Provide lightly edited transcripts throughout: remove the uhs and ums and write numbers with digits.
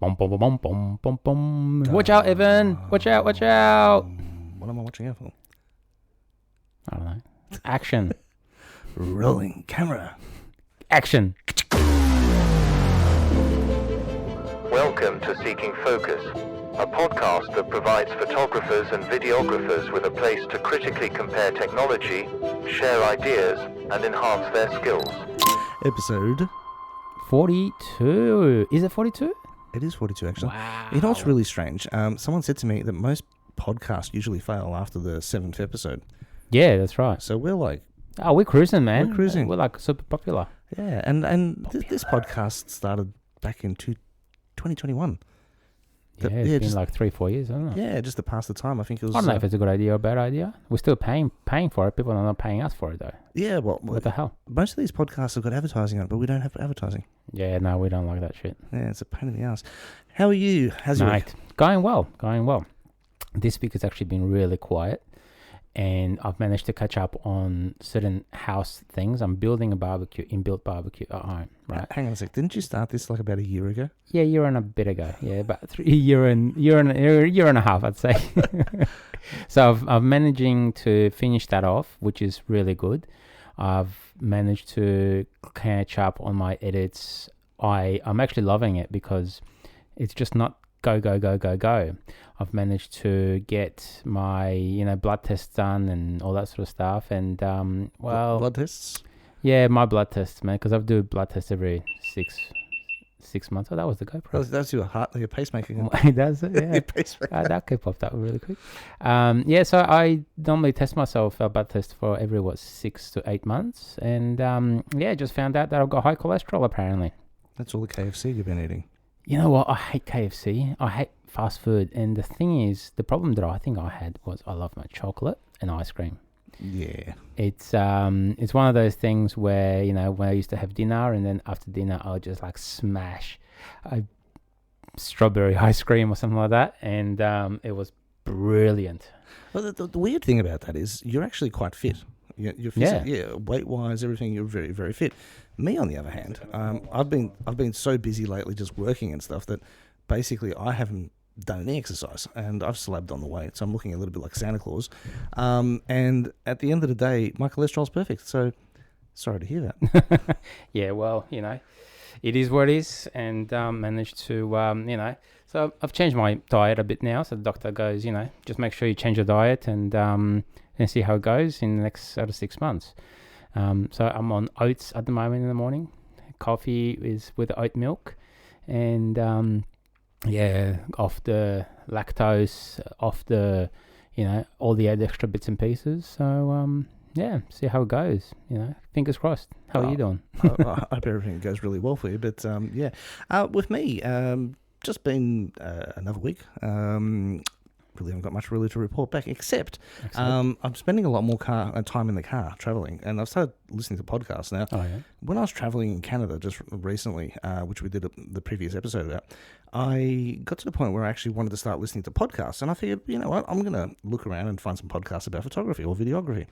Bum, bum, bum, bum, bum, bum, bum. Watch out, Evan. Watch out, watch out. What am I watching out for? I don't know. Action. Rolling camera. Action. Welcome to Seeking Focus, a podcast that provides photographers and videographers with a place to critically compare technology, share ideas, and enhance their skills. Episode 42. Is it 42? It is 42, actually. Wow. You know what's really strange? Someone said to me that most podcasts usually fail after the 7th episode. Yeah, that's right. So we're like... Oh, we're cruising, man. We're cruising. We're like super popular. Yeah, and this podcast started back in 2021. Yeah, it's been like 3-4 years, hasn't it? Yeah, just to pass the time. I think it was... I don't know if it's a good idea or a bad idea. We're still paying for it. People are not paying us for it, though. Yeah, well... What the hell? Most of these podcasts have got advertising on it, but we don't have advertising. Yeah, no, we don't like that shit. Yeah, it's a pain in the ass. How are you? How's your week? Going well. This week has actually been really quiet, and I've managed to catch up on certain house things. I'm building a inbuilt barbecue at home, right? Hang on a sec. Didn't you start this like about a year ago? Yeah, a year and a bit ago. Yeah, about a year and a half, I'd say. So I've managing to finish that off, which is really good. I've managed to catch up on my edits. I'm actually loving it because it's just not go. I've managed to get my blood tests done and all that sort of stuff. And blood tests. Yeah, my blood tests, man, because I do blood tests every six months. Oh, that was the GoPro. That's your heart, your pacemaker. It does, yeah. Your pacemaker. That could pop up really quick. Yeah, so I normally test myself, a blood test for every 6 to 8 months, and just found out that I've got high cholesterol apparently. That's all the KFC you've been eating. You know what? I hate KFC. I hate fast food. And the thing is, the problem that I think I had was I love my chocolate and ice cream. Yeah. It's one of those things where, when I used to have dinner and then after dinner, I would just smash a strawberry ice cream or something like that. And it was brilliant. Well, the weird thing about that is you're actually quite fit. You're weight-wise, everything, you're very, very fit. Me, on the other hand, I've been so busy lately just working and stuff that basically I haven't done any exercise and I've slabbed on the weight, so I'm looking a little bit like Santa Claus. And at the end of the day, my cholesterol's perfect, so sorry to hear that. Yeah, well, it is what it is, and managed to, so I've changed my diet a bit now, so the doctor goes, just make sure you change your diet and see how it goes in the next 6 months. So I'm on oats at the moment in the morning. Coffee is with oat milk, and off the lactose, off the all the other extra bits and pieces. So see how it goes. Fingers crossed. How are you doing? I hope everything goes really well for you. But with me, just been another week. Really haven't got much really to report back, except I'm spending a lot more time in the car traveling, and I've started listening to podcasts now. Oh, yeah. When I was traveling in Canada just recently, which we did the previous episode about, I got to the point where I actually wanted to start listening to podcasts, and I figured, you know what, I'm going to look around and find some podcasts about photography or videography,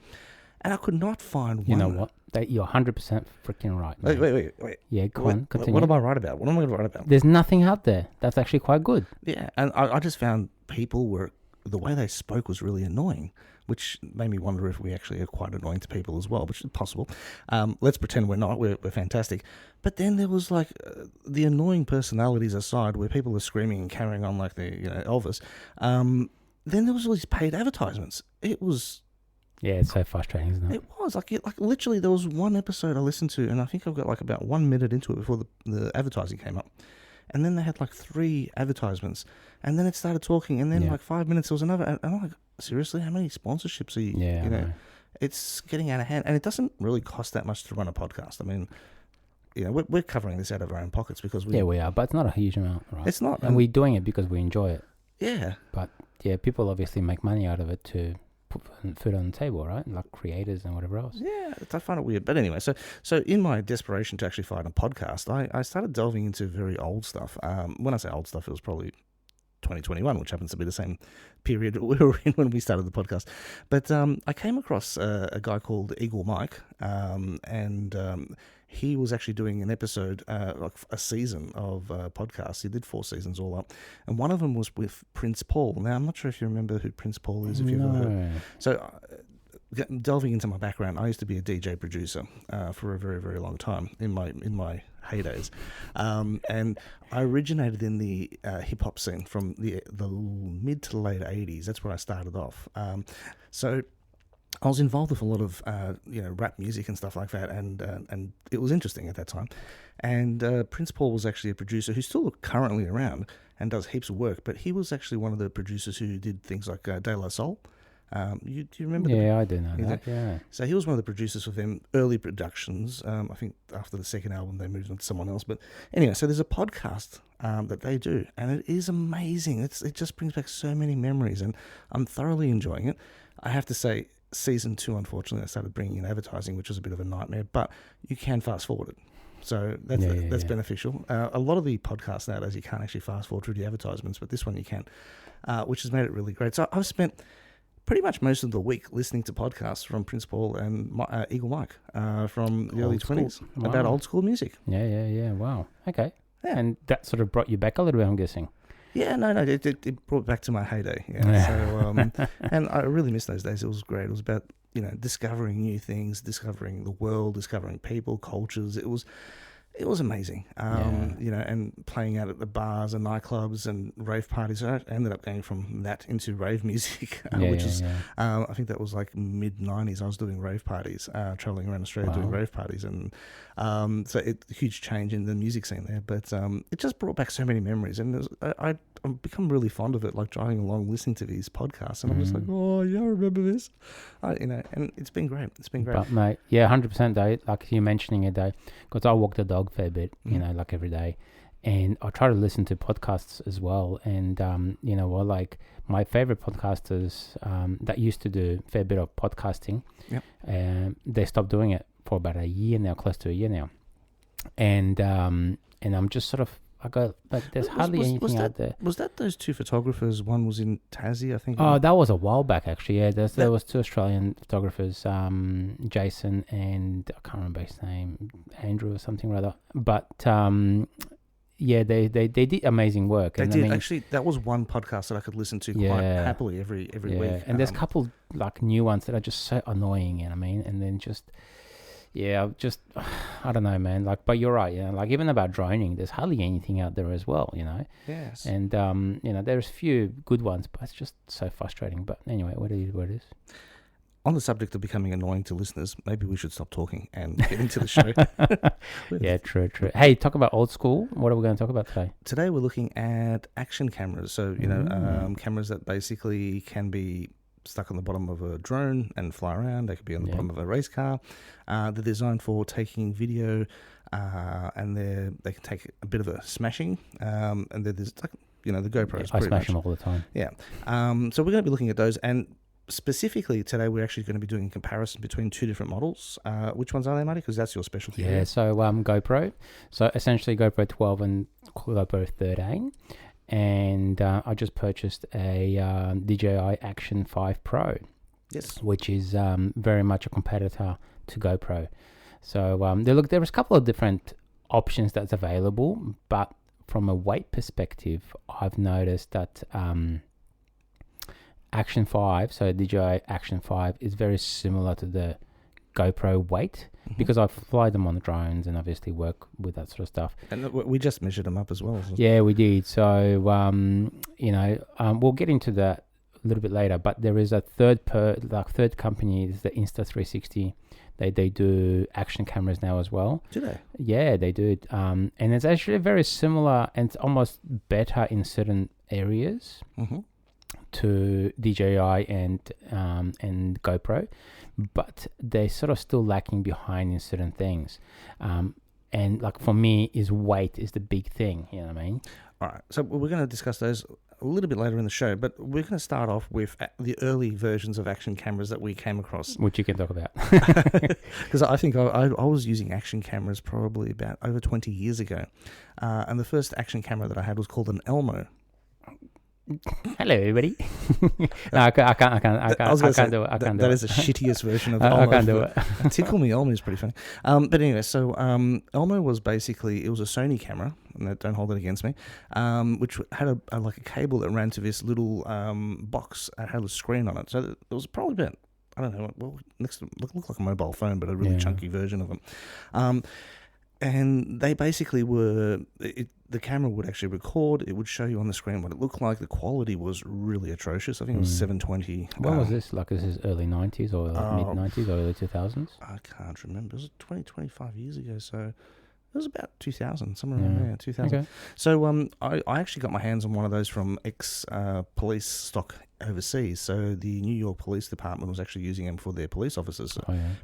and I could not find one. You know what? You're 100% freaking right, man. Wait. Yeah, go on, continue. What am I right about? What am I going to write about? There's nothing out there that's actually quite good. Yeah, and I just found the way they spoke was really annoying, which made me wonder if we actually are quite annoying to people as well, which is possible. Let's pretend we're not. We're fantastic. But then there was the annoying personalities aside, where people are screaming and carrying on like they're Elvis. Then there was all these paid advertisements. It was... Yeah, it's so frustrating, isn't it? It was. Like literally, there was one episode I listened to, and I think I've got about 1 minute into it before the advertising came up. And then they had 3 advertisements, and then it started talking, and then 5 minutes there was another. And I'm like, seriously, how many sponsorships are you? Yeah, it's getting out of hand, and it doesn't really cost that much to run a podcast. I mean, we're covering this out of our own pockets because we are, but it's not a huge amount, right? It's not, and we're doing it because we enjoy it. Yeah, but people obviously make money out of it to put food on the table, right? Like creators and whatever else. Yeah, I find it weird. But anyway, so in my desperation to actually find a podcast, I started delving into very old stuff. When I say old stuff, it was probably 2021, which happens to be the same period we were in when we started the podcast. But I came across a guy called Eagle Mike, and he was actually doing an episode, like a season of podcasts. He did 4 seasons all up, and one of them was with Prince Paul. Now, I'm not sure if you remember who Prince Paul is, if you've ever heard. So, delving into my background, I used to be a DJ producer for a very, very long time in my heydays, and I originated in the hip hop scene from the mid to late 80s. That's where I started off. So I was involved with a lot of rap music and stuff like that, and it was interesting at that time. And Prince Paul was actually a producer who's still currently around and does heaps of work, but he was actually one of the producers who did things like De La Soul. Do you remember? Yeah, I do know that. Yeah. So he was one of the producers of them early productions. I think after the second album they moved on to someone else. But anyway, so there's a podcast that they do, and it is amazing. It just brings back so many memories, and I'm thoroughly enjoying it. I have to say, season 2, unfortunately, I started bringing in advertising, which was a bit of a nightmare. But you can fast forward it. So that's beneficial. A lot of the podcasts nowadays you can't actually fast forward through the advertisements, but this one you can, which has made it really great. So I've spent pretty much most of the week listening to podcasts from Prince Paul and Eagle Mike from the early 20s about old school music. Yeah. Wow. Okay. Yeah. And that sort of brought you back a little bit, I'm guessing. Yeah, no, it brought back to my heyday. Yeah. So, and I really miss those days. It was great. It was about, discovering new things, discovering the world, discovering people, cultures. It was amazing, and playing out at the bars and nightclubs and rave parties. So I ended up going from that into rave music, which is, I think that was like mid-90s. I was doing rave parties, traveling around Australia doing rave parties. And so huge change in the music scene there. But it just brought back so many memories. And I've become really fond of it, like driving along, listening to these podcasts. And I'm just like, oh, yeah, I remember this. And it's been great. It's been great. But, mate, 100%, though, like you mentioning it, though, because I walk the dog fair bit, like every day, and I try to listen to podcasts as well. And like my favorite podcasters that used to do a fair bit of podcasting, they stopped doing it for about a year now, close to a year now, and I'm just sort of, I go, but there's hardly anything out there. Was that those 2 photographers? One was in Tassie, I think. Oh, that was a while back, actually. Yeah, there was 2 Australian photographers, Jason and I can't remember his name, Andrew or something rather. But they did amazing work. They did. Actually, that was one podcast that I could listen to quite happily every week. And there's a couple like new ones that are just so annoying, and then just. Yeah, just, I don't know, man. Like, but you're right, like even about droning, there's hardly anything out there as well, Yes. And, there's a few good ones, but it's just so frustrating. But anyway, what it is. On the subject of becoming annoying to listeners, maybe we should stop talking and get into the show. Yeah, true. Hey, talk about old school. What are we going to talk about today? Today we're looking at action cameras. So, cameras that basically can be stuck on the bottom of a drone and fly around. They could be on the bottom of a race car. They're designed for taking video, and they can take a bit of a smashing. And there's like, the GoPros. I smash them all the time. Yeah. So we're going to be looking at those, and specifically today we're actually going to be doing a comparison between 2 different models. Which ones are they, Marty? Because that's your specialty. Yeah. So GoPro. So essentially GoPro 12 and GoPro 13. And I just purchased a DJI Action 5 Pro, which is very much a competitor to GoPro. So there's a couple of different options that's available, but from a weight perspective, I've noticed that Action 5, so DJI Action 5, is very similar to the GoPro weight, because I fly them on drones and obviously work with that sort of stuff. And we just measured them up as well. Yeah, we did. So, we'll get into that a little bit later, but there is a third company, is the Insta360. They do action cameras now as well. Do they? Yeah, they do. And it's actually very similar, and it's almost better in certain areas to DJI and GoPro, but they're sort of still lacking behind in certain things. And like for me, weight is the big thing. You know what I mean? All right. So we're going to discuss those a little bit later in the show, but we're going to start off with the early versions of action cameras that we came across. Which you can talk about. Because I think I was using action cameras probably about over 20 years ago. And the first action camera that I had was called an Elmo. Hello, everybody. No, I can't do it. I can't do it. That is the shittiest version of I Elmo. can't do it. Tickle Me Elmo is pretty funny. But anyway, so Elmo was basically, it was a Sony camera, and don't hold it against me, which had a like a cable that ran to this little box that had a screen on it. So it was probably about, I don't know, well, looked like a mobile phone, but a really chunky version of them. And they basically were, the camera would actually record, it would show you on the screen what it looked like. The quality was really atrocious. I think it was 720. When was this? Like, this is early 90s or mid-90s or early 2000s? I can't remember. It was 25 years ago, so it was about 2000, somewhere around there, 2000. Okay. So I actually got my hands on one of those from ex-police stock overseas. So the New York Police Department was actually using them for their police officers.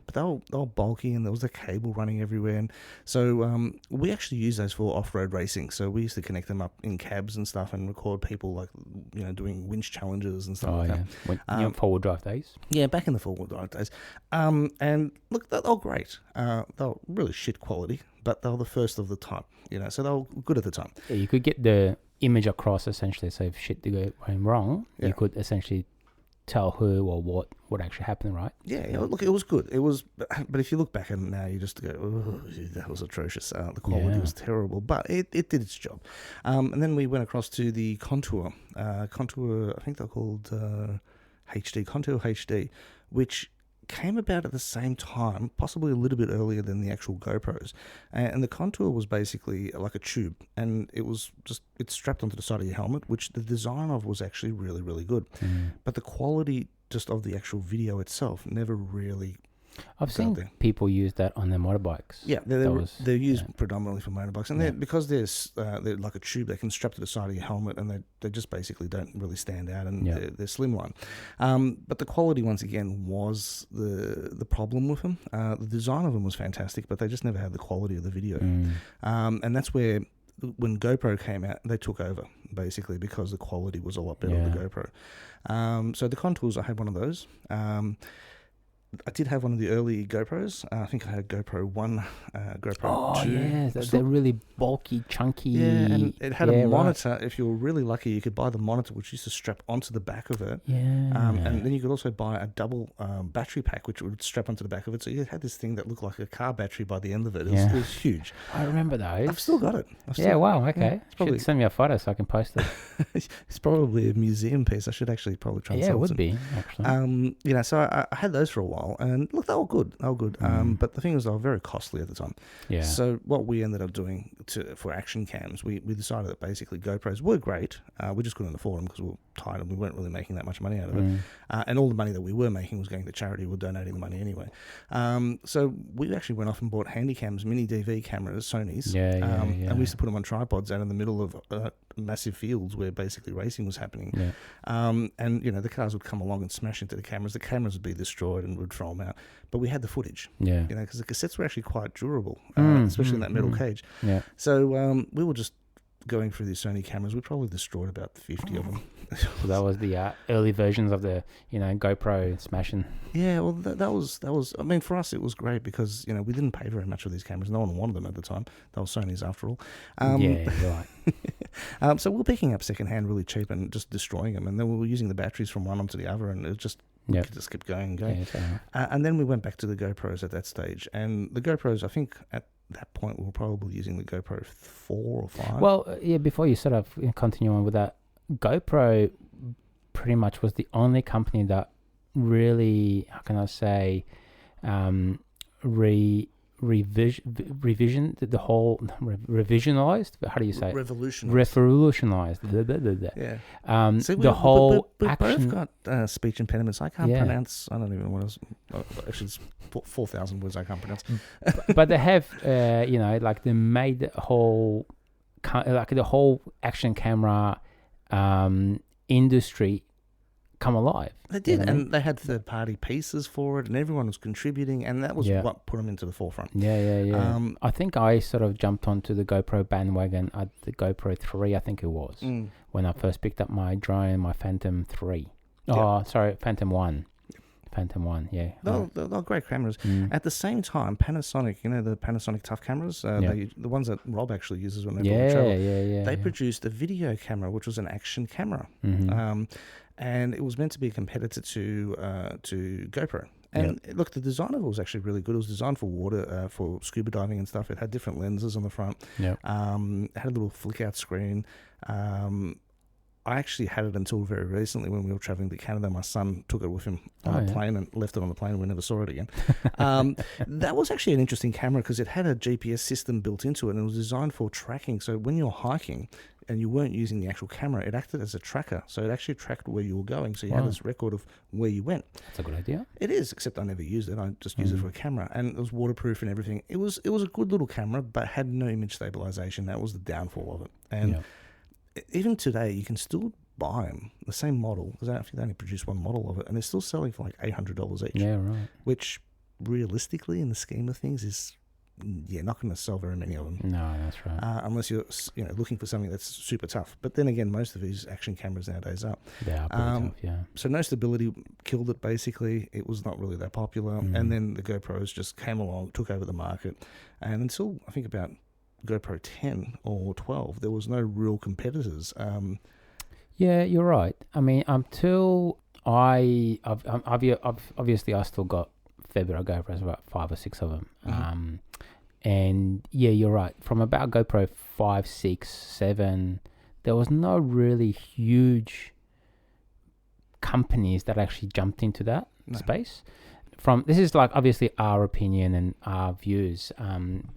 But they were bulky, and there was a cable running everywhere. And so we actually used those for off-road racing. So we used to connect them up in cabs and stuff and record people, like, you know, doing winch challenges and stuff like that. Forward drive days? Yeah, back in the forward drive days. And look, they were great. They were really shit quality, but they were the first of the type, you know, so they were good at the time. Yeah, you could get the image across, essentially. So if shit went wrong, you could essentially tell who or what actually happened, right? Yeah, look, it was good. It was, but if you look back at it now, you just go, oh, that was atrocious. The quality was terrible, but it did its job. And then we went across to the Contour. Contour, I think they're called HD, Contour HD, which came about at the same time, possibly a little bit earlier than the actual GoPros. And the Contour was basically like a tube, and it's strapped onto the side of your helmet, which the design of was actually really, really good. But the quality just of the actual video itself never really... I've seen people use that on their motorbikes. Yeah, they're used predominantly for motorbikes, and because they're like a tube, they can strap to the side of your helmet, and they just basically don't really stand out, and they're slimline. But the quality, once again, was the problem with them. The design of them was fantastic, but they just never had the quality of the video. And that's where, when GoPro came out, they took over, basically, because the quality was a lot better on the GoPro. So the Contours, I had one of those. I did have one of the early GoPros. I think I had a GoPro 1, GoPro 2. Yeah, they're really bulky, chunky. Yeah, and it had a monitor. Right. If you were really lucky, you could buy the monitor, which used to strap onto the back of it. And then you could also buy a double battery pack, which would strap onto the back of it. So you had this thing that looked like a car battery by the end of it. It was huge. I remember those. I've still got it. Wow, okay. Yeah, should send me a photo so I can post it. It's probably a museum piece. I should actually probably try and sell it. Yeah, it would be, actually. You know, so I had those for a while. And look, they were good. But the thing was, they were very costly at the time. Yeah. So what we ended up doing for action cams, we decided that basically GoPros were great. We just couldn't afford them because we were tired and we weren't really making that much money out of it. And all the money that we were making was going to charity. We were donating the money anyway. So we actually went off and bought Handycams, mini DV cameras, Sony's. And we used to put them on tripods out in the middle of massive fields where basically racing was happening. And, you know, the cars would come along and smash into the cameras. The cameras would be destroyed and we'd throw them out. But we had the footage. You know, because the cassettes were actually quite durable, especially in that metal cage. So we were just going through these Sony cameras. We probably destroyed about 50 of them. So that was the early versions of the, you know, GoPro smashing. Yeah, well, that was. I mean, for us, it was great because, you know, we didn't pay very much for these cameras. No one wanted them at the time. They were Sony's after all. Right. So we were picking up secondhand really cheap and just destroying them, and then we were using the batteries from one onto the other, and it just kept going and going. And then we went back to the GoPros at that stage, and the GoPros, I think at that point we were probably using the GoPro 4 or 5. Well, before you sort of continue on with that, GoPro pretty much was the only company that really, how can I say, revisionized the whole, revisionized, how do you say it? Revolutionized. See, the whole we action. both got speech impediments. I can't pronounce, I don't even know what else. Actually, it's 4,000 words I can't pronounce. But they have, you know, like they made the whole action camera industry come alive. They did, and they had third-party pieces for it, and everyone was contributing, and that was what put them into the forefront. I think I sort of jumped onto the GoPro bandwagon at the GoPro 3, I think it was, when I first picked up my drone, my Phantom 3. Phantom 1. Phantom 1, yeah. They're great cameras. At the same time, Panasonic, the Panasonic Tough cameras, the ones that Rob actually uses when they travel, they produced a video camera, which was an action camera. And it was meant to be a competitor to GoPro. And look, the design of it was actually really good. It was designed for water, for scuba diving and stuff. It had different lenses on the front. It had a little flick-out screen. I actually had it until very recently when we were traveling to Canada. My son took it with him on a plane and left it on the plane, and we never saw it again. That was actually an interesting camera because it had a GPS system built into it, and it was designed for tracking. So when you're hiking and you weren't using the actual camera, it acted as a tracker. So it actually tracked where you were going. So you had this record of where you went. That's a good idea. It is, except I never used it. I just used it for a camera, and it was waterproof and everything. It was a good little camera, but had no image stabilization. That was the downfall of it. And even today, you can still buy them, the same model, because I think they only produce one model of it, and they're still selling for like $800 each. Yeah, right. Which, realistically, in the scheme of things, is not going to sell very many of them. No, that's right. Unless you're looking for something that's super tough. But then again, most of these action cameras nowadays are. They are pretty tough, yeah. So no stability, killed it basically. It was not really that popular. And then the GoPros just came along, took over the market, and until I think about GoPro 10 or 12, there was no real competitors. Yeah, you're right. I mean, until obviously I still got a fair bit of GoPros, about 5 or 6 of them. And yeah, you're right. From about GoPro 5, 6, 7, there was no really huge companies that actually jumped into that space. This is like obviously our opinion and our views.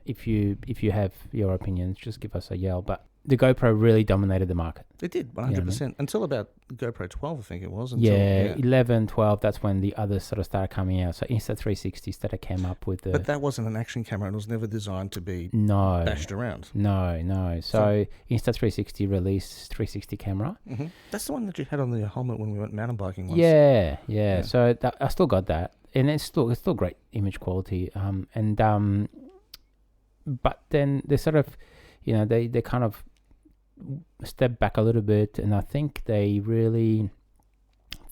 If you have your opinions, just give us a yell. But the GoPro really dominated the market. It did, 100%. You know what I mean? Until about GoPro 12, I think it was. 11, 12, that's when the others sort of started coming out. So Insta360 started came up with the... But that wasn't an action camera. It was never designed to be bashed around. No. So Insta360 released 360 camera. That's the one that you had on the helmet when we went mountain biking once. Yeah. So I still got that. And it's still great image quality. But then they sort of, they kind of stepped back a little bit, and I think they really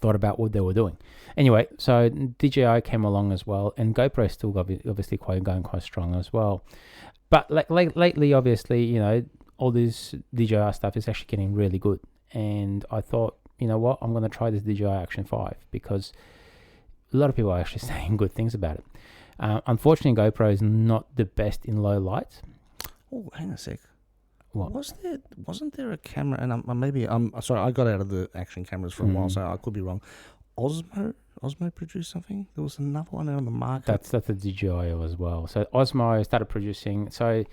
thought about what they were doing. Anyway, so DJI came along as well, and GoPro is still obviously going quite strong as well. But lately, obviously, all this DJI stuff is actually getting really good. And I thought, you know what, I'm going to try this DJI Action 5 because a lot of people are actually saying good things about it. Unfortunately, GoPro is not the best in low light. Oh, hang on a sec. What? Wasn't there a camera? And I'm sorry, I got out of the action cameras for a while, so I could be wrong. Osmo produced something. There was another one on the market. That's the DJI as well. So Osmo started producing. So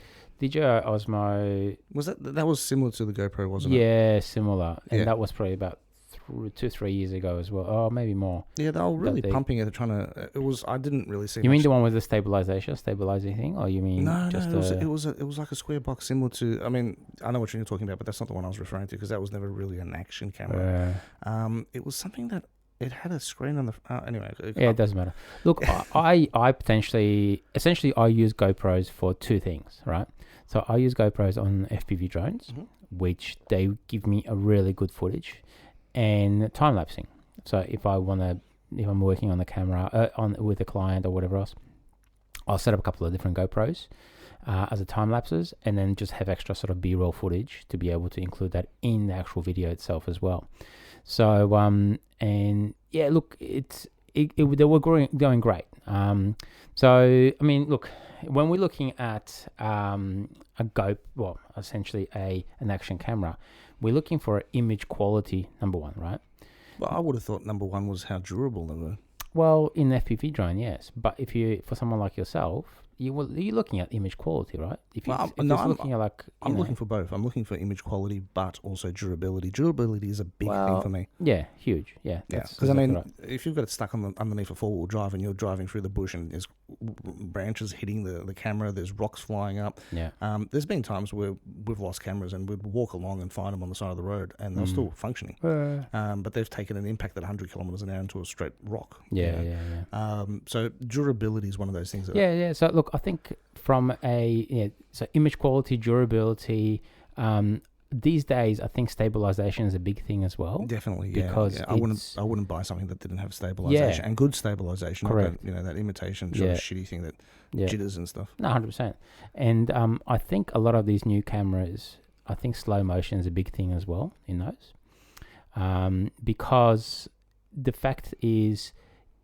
DJI Osmo that was similar to the GoPro, wasn't it? Yeah, similar, and that was probably about 2-3 years ago as well. Oh, maybe more. Yeah, they were really pumping it, trying to. It was. I didn't really see. You mean the one with the stabilizing thing, or you mean it was like a square box similar to. I mean, I know what you're talking about, but that's not the one I was referring to because that was never really an action camera. It was something that it had a screen on the. Anyway. Yeah, it doesn't matter. Look, I essentially I use GoPros for 2 things, right? So I use GoPros on FPV drones, which they give me a really good footage. And time lapsing. So if I'm working on the camera with a client or whatever else, I'll set up a couple of different GoPros as a time lapses, and then just have extra sort of B-roll footage to be able to include that in the actual video itself as well. So and yeah, look, they were going great. So I mean, look, when we're looking at essentially an action camera, we're looking for image quality, number one, right? Well, I would have thought number one was how durable they were. Well, in the FPV drone, yes. But for someone like yourself, you're looking at image quality, right? I'm looking for both. I'm looking for image quality, but also durability. Durability is a big thing for me. Yeah, huge. Yeah, because if you've got it stuck underneath a 4-wheel drive and you're driving through the bush and there's branches hitting the camera, there's rocks flying up. Yeah. There's been times where we've lost cameras and we'd walk along and find them on the side of the road and they're still functioning. But they've taken an impact at 100 kilometers an hour into a straight rock. Yeah. So durability is one of those things. So look, I think from so image quality, durability, these days, I think stabilization is a big thing as well. Definitely, yeah. Because I wouldn't buy something that didn't have stabilization and good stabilization. Correct. Not that, that imitation sort of shitty thing that jitters and stuff. No, 100%. And I think a lot of these new cameras, I think slow motion is a big thing as well in those. Because the fact is,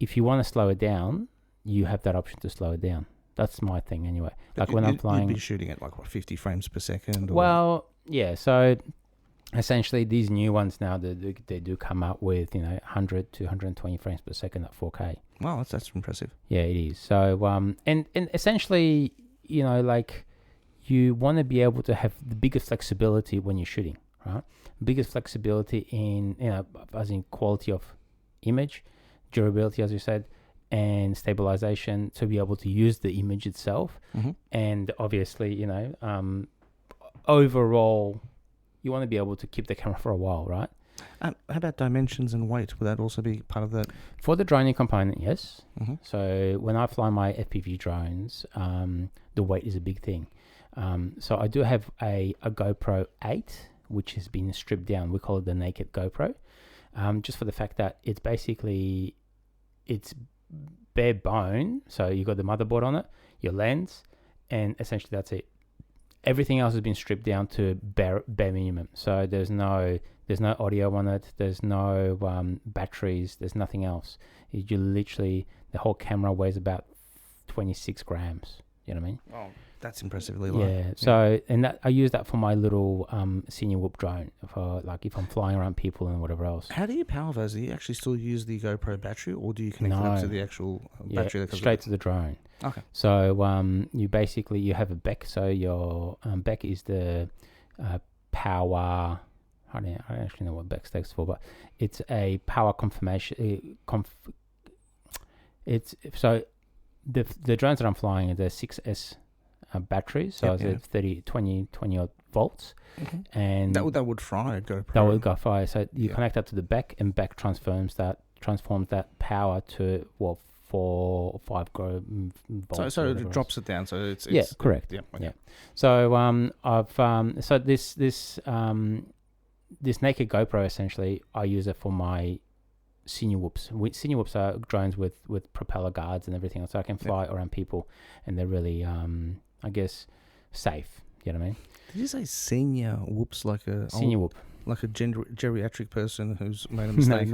if you want to slow it down, you have that option to slow it down. That's my thing anyway. But like when I'm flying, you'd be shooting at like 50 frames per second. Or? Well, yeah. So essentially, these new ones now they do come out with 100 to 120 frames per second at 4K. Wow, that's impressive. Yeah, it is. So and essentially, like you want to be able to have the biggest flexibility when you're shooting, right? Biggest flexibility in as in quality of image, durability, as you said, and stabilization to be able to use the image itself. Mm-hmm. And obviously, overall, you want to be able to keep the camera for a while, right? How about dimensions and weight? Would that also be part of that? For the droning component, yes. Mm-hmm. So when I fly my FPV drones, the weight is a big thing. So I do have a GoPro 8, which has been stripped down. We call it the naked GoPro, just for the fact that it's basically, it's bare bone. So you got the motherboard on it, your lens, and essentially that's it. Everything else has been stripped down to bare minimum. So there's no audio on it. There's no batteries. There's nothing else. You literally, the whole camera weighs about 26 grams. You know what I mean? Oh, that's impressively low. Yeah. So, and that I use that for my little senior whoop drone for like if I'm flying around people and whatever else. How do you power those? Do you actually still use the GoPro battery, or do you connect it up to the actual battery? That Straight to the drone. Okay. So you have a BEC. So your BEC is the power. I don't actually know what BEC stands for, but it's a power confirmation. It's so the drones that I'm flying are the 6S batteries. So it's 20 odd volts, and that would fry a GoPro. That would go fire. So you connect that to the BEC, and BEC transforms that power to 4 or 5 volts. So it drops it down. So it's correct. Yeah. Okay. Yeah. So I've so this naked GoPro, essentially, I use it for my senior whoops. Senior whoops are drones with propeller guards and everything else, so I can fly around people, and they're really, I guess, safe. You know what I mean? Did you say senior whoops like a senior whoop? Like a geriatric person who's made a mistake.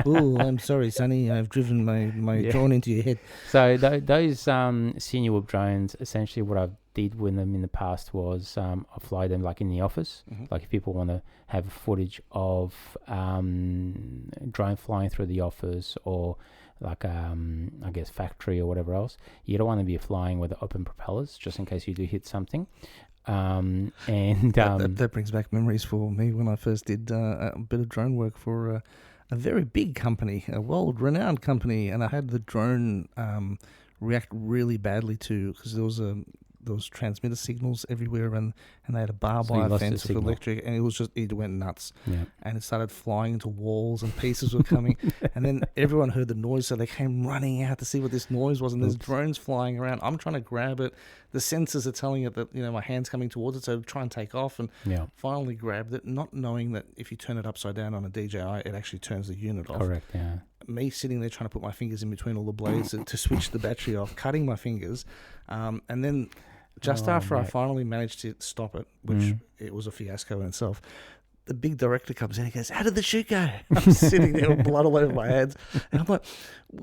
Oh, I'm sorry, Sonny. I've driven my drone into your head. So those senior whoop drones, essentially, what I did with them in the past was I fly them like in the office. Mm-hmm. Like if people want to have footage of drone flying through the office or like I guess factory or whatever else, you don't want to be flying with open propellers just in case you do hit something. That brings back memories for me when I first did a bit of drone work for a very big company, a world-renowned company, and I had the drone react really badly to because there was transmitter signals everywhere, and they had a barbed wire fence for electric, and it went nuts. Yeah. And it started flying into walls, and pieces were coming, and then everyone heard the noise, so they came running out to see what this noise was, and there's drones flying around. I'm trying to grab it. The sensors are telling it that my hand's coming towards it, so try and take off, and finally grabbed it, not knowing that if you turn it upside down on a DJI, it actually turns the unit off. Correct, yeah. Me sitting there trying to put my fingers in between all the blades to switch the battery off, cutting my fingers, and then just after I finally managed to stop it, which it was a fiasco in itself, the big director comes in and goes, "How did the shoot go?" I'm sitting there with blood all over my hands, and I'm like,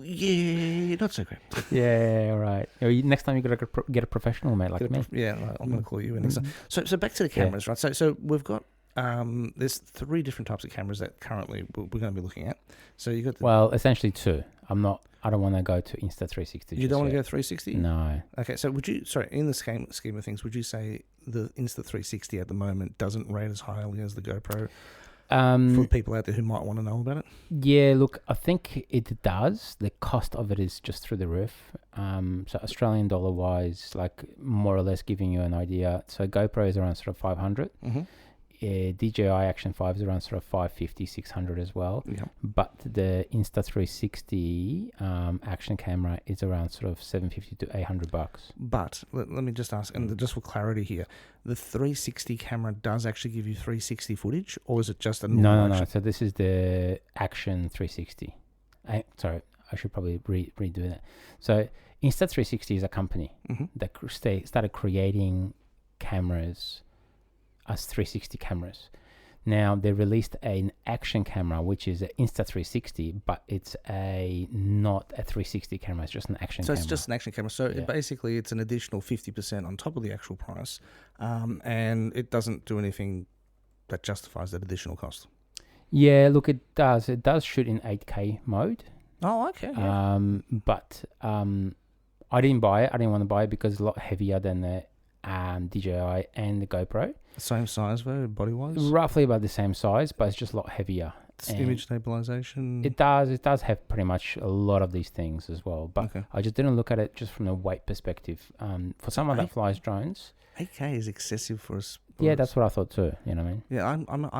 "Yeah, not so great." Yeah, right. Next time you got to get a professional, mate, like me. I'm going to call you in next time. So back to the cameras, right? So we've got there's 3 different types of cameras that currently we're going to be looking at. So you got essentially 2. I don't want to go to Insta360. You don't want to go 360? No. Okay, so in the scheme of things, would you say the Insta360 at the moment doesn't rate as highly as the GoPro for people out there who might want to know about it? Yeah, look, I think it does. The cost of it is just through the roof. So Australian dollar wise, like more or less giving you an idea. So GoPro is around sort of 500. Mm-hmm. DJI Action 5 is around sort of 550, 600 as well. Yeah. But the Insta360 action camera is around sort of $750 to $800. But let me just ask, and just for clarity here, the 360 camera does actually give you 360 footage, or is it just a normal No. So this is the Action 360. Sorry, I should probably redo that. So Insta360 is a company that started creating cameras as 360 cameras. Now they released an action camera, which is an Insta360, but it's not a 360 camera. It's just an action camera. So it's just an action camera. So basically it's an additional 50% on top of the actual price, and it doesn't do anything that justifies that additional cost. Yeah, look, it does. It does shoot in 8K mode. Oh, okay. Yeah. But I didn't buy it. I didn't want to buy it because it's a lot heavier than the DJI and the GoPro. Same size though, body-wise? Roughly about the same size, but it's just a lot heavier. It's image stabilization. It does have pretty much a lot of these things as well. But I just didn't look at it just from a weight perspective. For someone that flies drones, 8K is excessive for us. Yeah, that's what I thought too. You know what I mean?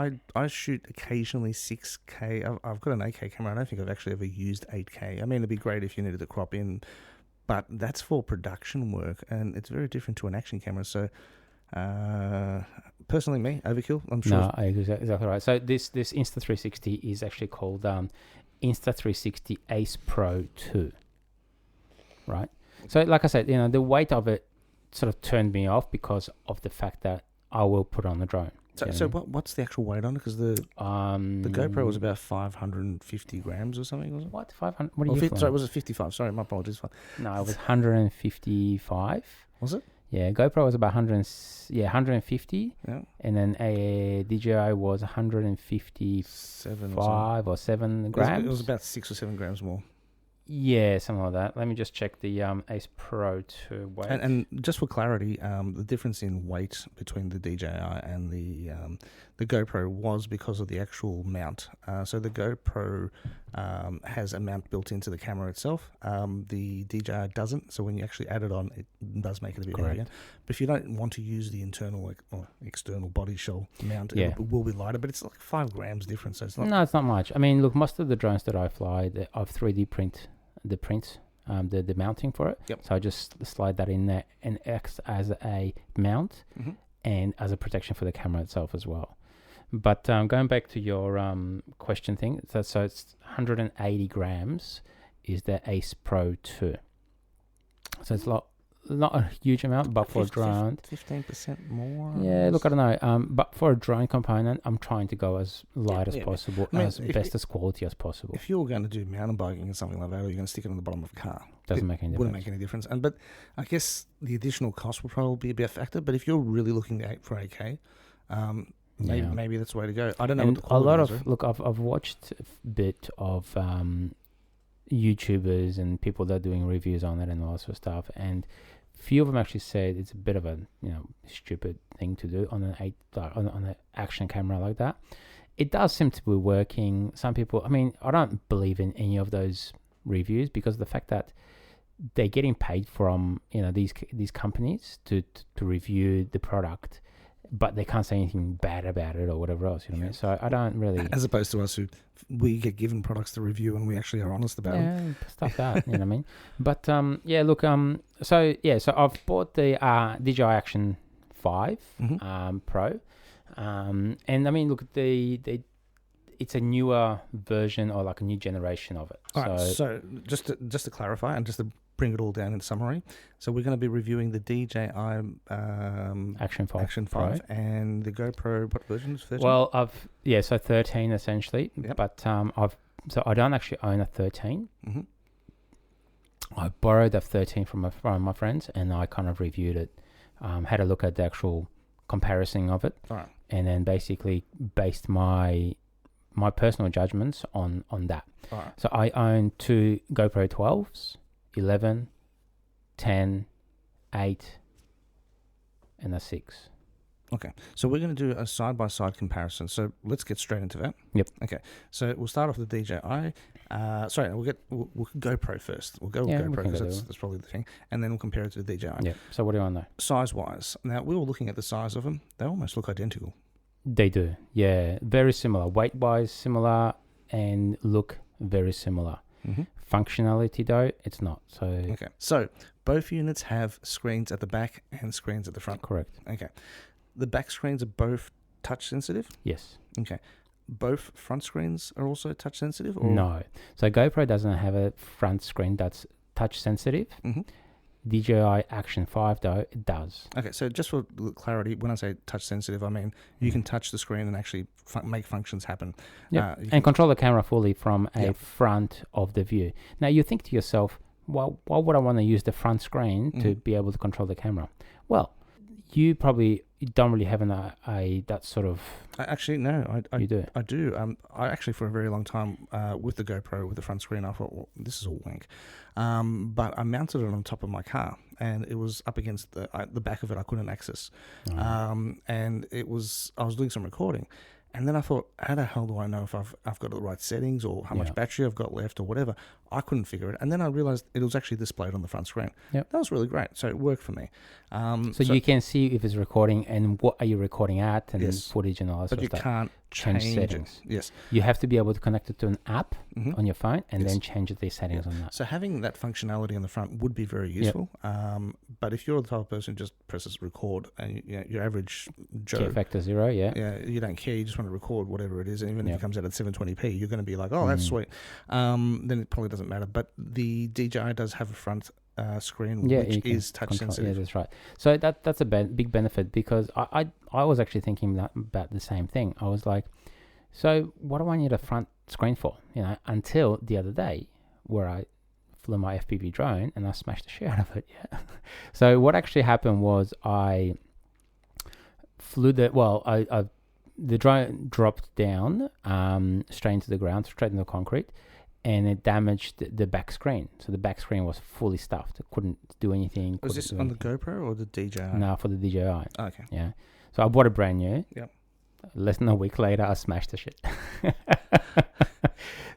Yeah, I shoot occasionally 6K. I've got an 8K camera. I don't think I've actually ever used 8K. I mean, it'd be great if you needed to crop in, but that's for production work, and it's very different to an action camera. So, personally, me, overkill. I'm sure. No, exactly right. So this Insta360 is actually called Insta360 Ace Pro 2. Right. So, like I said, the weight of it sort of turned me off because of the fact that I will put on the drone. So what's the actual weight on it? Because the GoPro was about 550 grams or something, was it? What? 500? What are you flying? Sorry, was it 55? Sorry, my apologies. No, it was 155. Was it? Yeah, GoPro was about 150. Yeah. And then a DJI was 155 or 7 grams. It was about 6 or 7 grams more. Yeah, something like that. Let me just check the Ace Pro 2 weight. And just for clarity, the difference in weight between the DJI and the GoPro was because of the actual mount. So the GoPro has a mount built into the camera itself. The DJI doesn't. So when you actually add it on, it does make it a bit heavier. But if you don't want to use the internal or external body shell mount, it will be lighter. But it's like 5 grams difference. So it's not. No, it's not much. I mean, look, most of the drones that I fly, I've 3D print the prints, the mounting for it. Yep. So I just slide that in there and acts as a mount and as a protection for the camera itself as well. But going back to your question thing, so it's 180 grams is the Ace Pro 2. So it's not a huge amount, but for a drone, 15% more. Yeah, look, I don't know. But for a drone component, I'm trying to go as light as possible, as best as quality as possible. If you're going to do mountain biking or something like that, or you're going to stick it on the bottom of a car, Doesn't make any difference. Wouldn't make any difference. But I guess the additional cost will probably be a factor. But if you're really looking for 8K, maybe that's the way to go. I don't know. And what the quality is. Look, I've watched a bit of YouTubers and people that are doing reviews on it and all that sort of stuff, and few of them actually said it's a bit of a stupid thing to do on an action camera like that. It does seem to be working. Some people, I mean, I don't believe in any of those reviews because of the fact that they're getting paid from these companies to review the product, but they can't say anything bad about it or whatever else. You know what I mean? So I don't really. As opposed to us, we get given products to review and we actually are honest about them. Stuff that, you know what I mean? But look, so I've bought the DJI Action 5 Pro, and I mean, look, it's a newer version or like a new generation of it. All right, so just to clarify and just to bring it all down in summary, so we're going to be reviewing the DJI Action 5 and the GoPro. What version is 13? Well, so 13 essentially, but I don't actually own a 13. I borrowed a 13 from my friends, and I kind of reviewed it, had a look at the actual comparison of it, all right, and then basically based my personal judgments on that. All right. So I own 2 GoPro 12s, 11, 10, 8, and a 6. Okay, so we're going to do a side-by-side comparison. So let's get straight into that. Yep. Okay, so we'll start off with the DJI. We'll GoPro first. We'll go with GoPro because that's probably the thing, and then we'll compare it to the DJI. Yeah. So what do you want to know? Size-wise, now we were looking at the size of them. They almost look identical. They do, yeah, very similar. Weight-wise, similar, and look very similar. Functionality, though, it's not. So okay, so both units have screens at the back and screens at the front. Correct. Okay, the back screens are both touch sensitive. Yes. Okay, both front screens are also touch sensitive. Or? No. So GoPro doesn't have a front screen that's touch sensitive. DJI Action 5, though, it does. Okay, so just for clarity, when I say touch sensitive, I mean you can touch the screen and actually make functions happen. Yeah, and control the camera fully from a front of the view. Now, you think to yourself, well, why would I want to use the front screen to be able to control the camera? Well, you probably don't really have that sort of... Actually, no, you do. I do. I actually, for a very long time, with the GoPro, with the front screen, I thought, well, this is all wank. But I mounted it on top of my car, and it was up against the back of it. I couldn't access. And I was doing some recording. And then I thought, how the hell do I know if I've got the right settings or how much battery I've got left or whatever? I couldn't figure it. And then I realized it was actually displayed on the front screen. That was really great. So it worked for me. So you can see if it's recording and what are you recording at and footage and all that sort of stuff. But you can't change settings. Yes. You have to be able to connect it to an app on your phone and then change the settings on that. So having that functionality on the front would be very useful. But if you're the type of person who just presses record and your average Joe... Key factor 0, Yeah, you don't care. You just want to record whatever it is. And even if it comes out at 720p, you're going to be like, oh, that's sweet. Then it probably doesn't matter. But the DJI does have a front screen which is touch sensitive. Yeah, that's right. So that's a big benefit because I was actually thinking about the same thing. I was like, so what do I need a front screen for? Until the other day where I flew my FPV drone and I smashed the shit out of it. Yeah. So what actually happened was I flew the drone dropped down straight into the ground, straight into the concrete, and it damaged the back screen. So the back screen was fully stuffed. It couldn't do anything. Was this on the GoPro or the DJI? No, for the DJI. Okay. Yeah. So I bought a brand new. Yep. Less than a week later, I smashed the shit.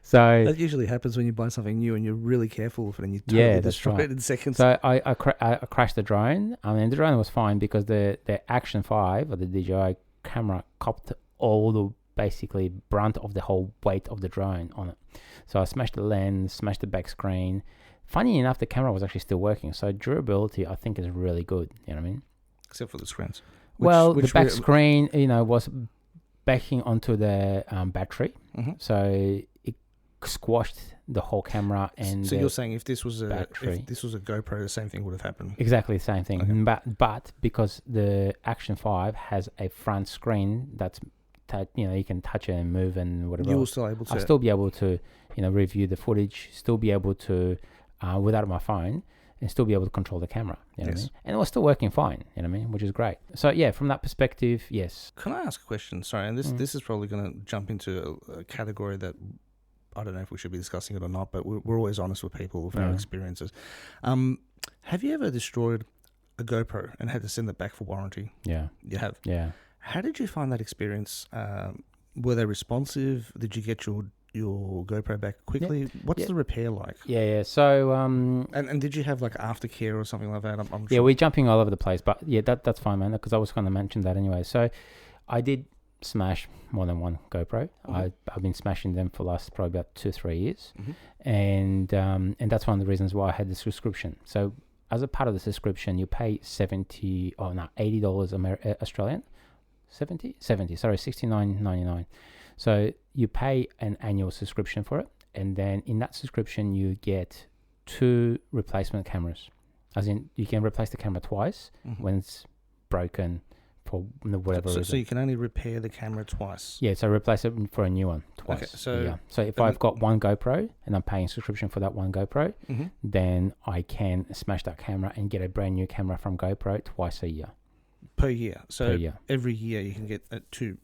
So that usually happens when you buy something new and you're really careful of it and you totally destroy it in seconds. So I crashed the drone. I mean, the drone was fine because the Action 5 or the DJI camera copped all the basically brunt of the whole weight of the drone on it. So I smashed the lens, smashed the back screen. Funny enough, the camera was actually still working. So durability, I think, is really good. You know what I mean? Except for the screens. The back screen, was backing onto the battery. So it squashed the whole camera. And so you're saying if this was a GoPro, the same thing would have happened? Exactly the same thing. Okay. But because the Action 5 has a front screen that's you can touch it and move and whatever. You were still able to. I'll still be able to, review the footage. Still be able to, without my phone, and still be able to control the camera. You know what I mean? And it was still working fine. You know what I mean? Which is great. So yeah, from that perspective, yes. Can I ask a question? Sorry, and this is probably going to jump into a category that I don't know if we should be discussing it or not, but we're always honest with people with our experiences. Have you ever destroyed a GoPro and had to send it back for warranty? Yeah. You have? Yeah. How did you find that experience? Were they responsive? Did you get your GoPro back quickly? What's the repair like? Yeah. So and did you have like aftercare or something like that? I'm sure. Yeah, we're jumping all over the place, but yeah, that's fine, man. Because I was going to mention that anyway. So I did smash more than one GoPro. I've been smashing them for the last probably about 2-3 years, and that's one of the reasons why I had the subscription. So as a part of the subscription, you pay $80 Australian. 69.99. So you pay an annual subscription for it, and then in that subscription you get 2 replacement cameras, as in you can replace the camera twice when it's broken for whatever reason. So you can only repair the camera twice. Yeah, so replace it for a new one twice. Okay, so if I've got one GoPro and I'm paying subscription for that one GoPro, then I can smash that camera and get a brand new camera from GoPro twice a year. Per year. So per year. Every year you can get two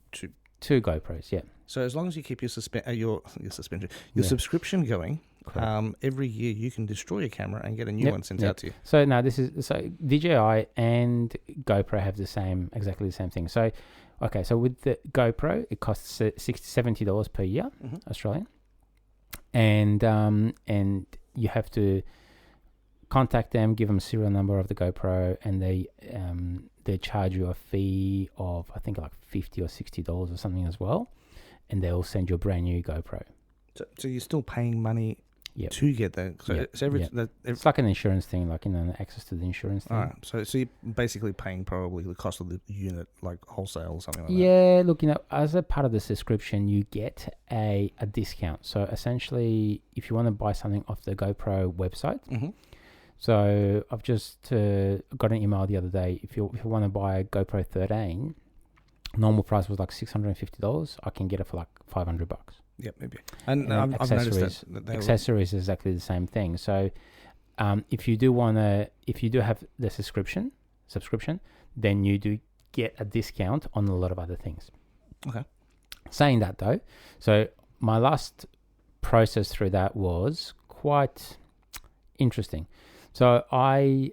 GoPros, yeah. So as long as you keep your subscription going, every year you can destroy your camera and get a new one sent out to you. So now DJI and GoPro have exactly the same thing. So so with the GoPro, it costs $70 per year, Australian, and you have to contact them, give them serial number of the GoPro, and they charge you a fee of I think like $50 or $60 or something as well, and they'll send you a brand new GoPro. So you're still paying money to get that. So it's like an insurance thing, like access to the insurance thing. All right. So you're basically paying probably the cost of the unit, like wholesale or something like that. Yeah, look, as a part of the subscription, you get a discount. So essentially, if you want to buy something off the GoPro website, so I've just got an email the other day. If you want to buy a GoPro 13, normal price was like $650. I can get it for like $500. Yep, maybe. And I've noticed that accessories is exactly the same thing. So if you do have the subscription, then you do get a discount on a lot of other things. Okay. Saying that though, so my last process through that was quite interesting. So I've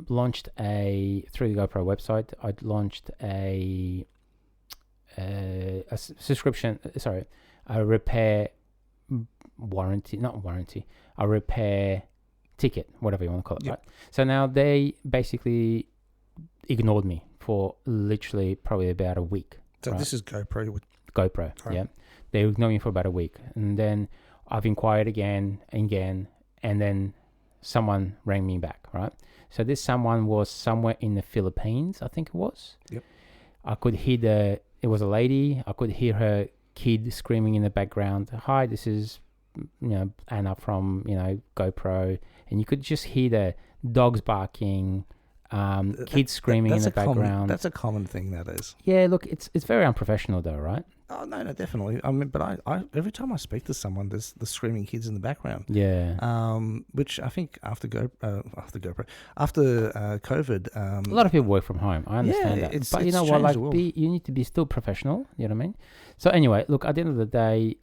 launched through the GoPro website, I'd launched a subscription, a repair a repair ticket, whatever you want to call it, right? So now they basically ignored me for literally probably about a week. So this is GoPro? GoPro, yeah. They ignored me for about a week. And then I've inquired again, and then someone rang me back, right? So this someone was somewhere in the Philippines, I think it was. Yep. I could hear it was a lady. I could hear her kid screaming in the background. Hi, this is Anna from GoPro, and you could just hear the dogs barking, kids screaming in the background. That's a common thing, that is. Yeah, look, it's very unprofessional though, right? Oh no, definitely. I mean, but I every time I speak to someone, there's the screaming kids in the background. Yeah. Which I think after COVID, a lot of people work from home. I understand that, but you know what? Like, you need to be still professional. You know what I mean? So anyway, look. At the end of the day,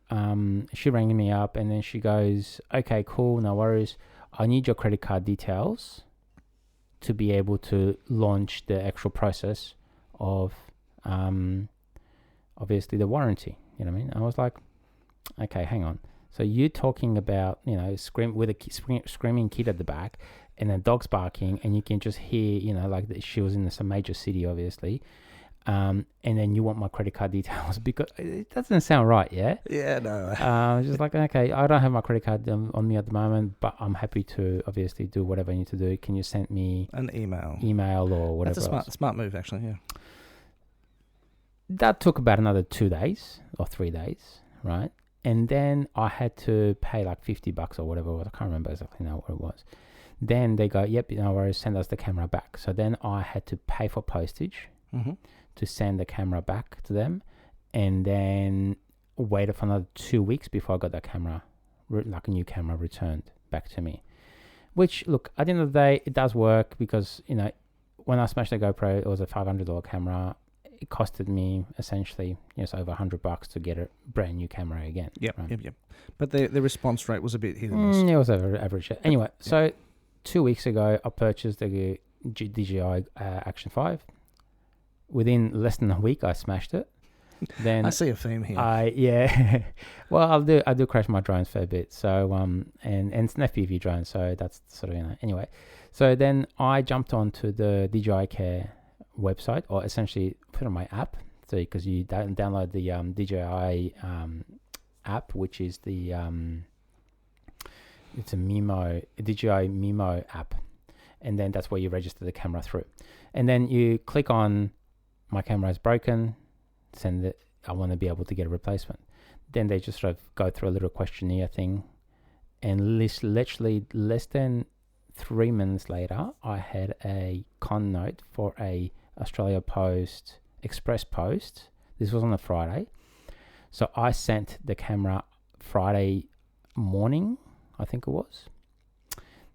she rang me up, and then she goes, "Okay, cool, no worries. I need your credit card details to be able to launch the actual process of obviously the warranty." You know what I mean? I was like, okay, hang on. So you're talking about, screaming kid at the back, and then dogs barking, and you can just hear, she was in some major city, obviously. And then you want my credit card details because it doesn't sound right, yeah? Yeah, no. Just like, okay, I don't have my credit card on me at the moment, but I'm happy to obviously do whatever I need to do. Can you send me an email or whatever? That's a smart move, actually, yeah. That took about another 2 days or 3 days, right? And then I had to pay like $50 or whatever it was. I can't remember exactly now what it was. Then they go, yep, no worries, send us the camera back. So then I had to pay for postage to send the camera back to them, and then waited for another 2 weeks before I got that camera, like a new camera, returned back to me. Which, look, at the end of the day, it does work because, when I smashed the GoPro, it was a $500 camera. It costed me essentially over $100 to get a brand new camera again. Yep, right? yep. But the response rate was a bit hit and miss. It was average. Anyway, so 2 weeks ago, I purchased the DJI Action 5. Within less than a week, I smashed it. Then I see a theme here. Well, I do crash my drones for a bit. So and it's an FPV drone, so that's sort of anyway. So then I jumped onto the DJI Care website, or essentially put on my app. So because you download the DJI app, which is the it's a DJI Mimo app, and then that's where you register the camera through, and then you click on my camera is broken, send it. I want to be able to get a replacement. Then they just sort of go through a little questionnaire thing, and literally less than 3 minutes later, I had a con note for a Australia Post Express post. This was on a Friday, so I sent the camera Friday morning, I think it was.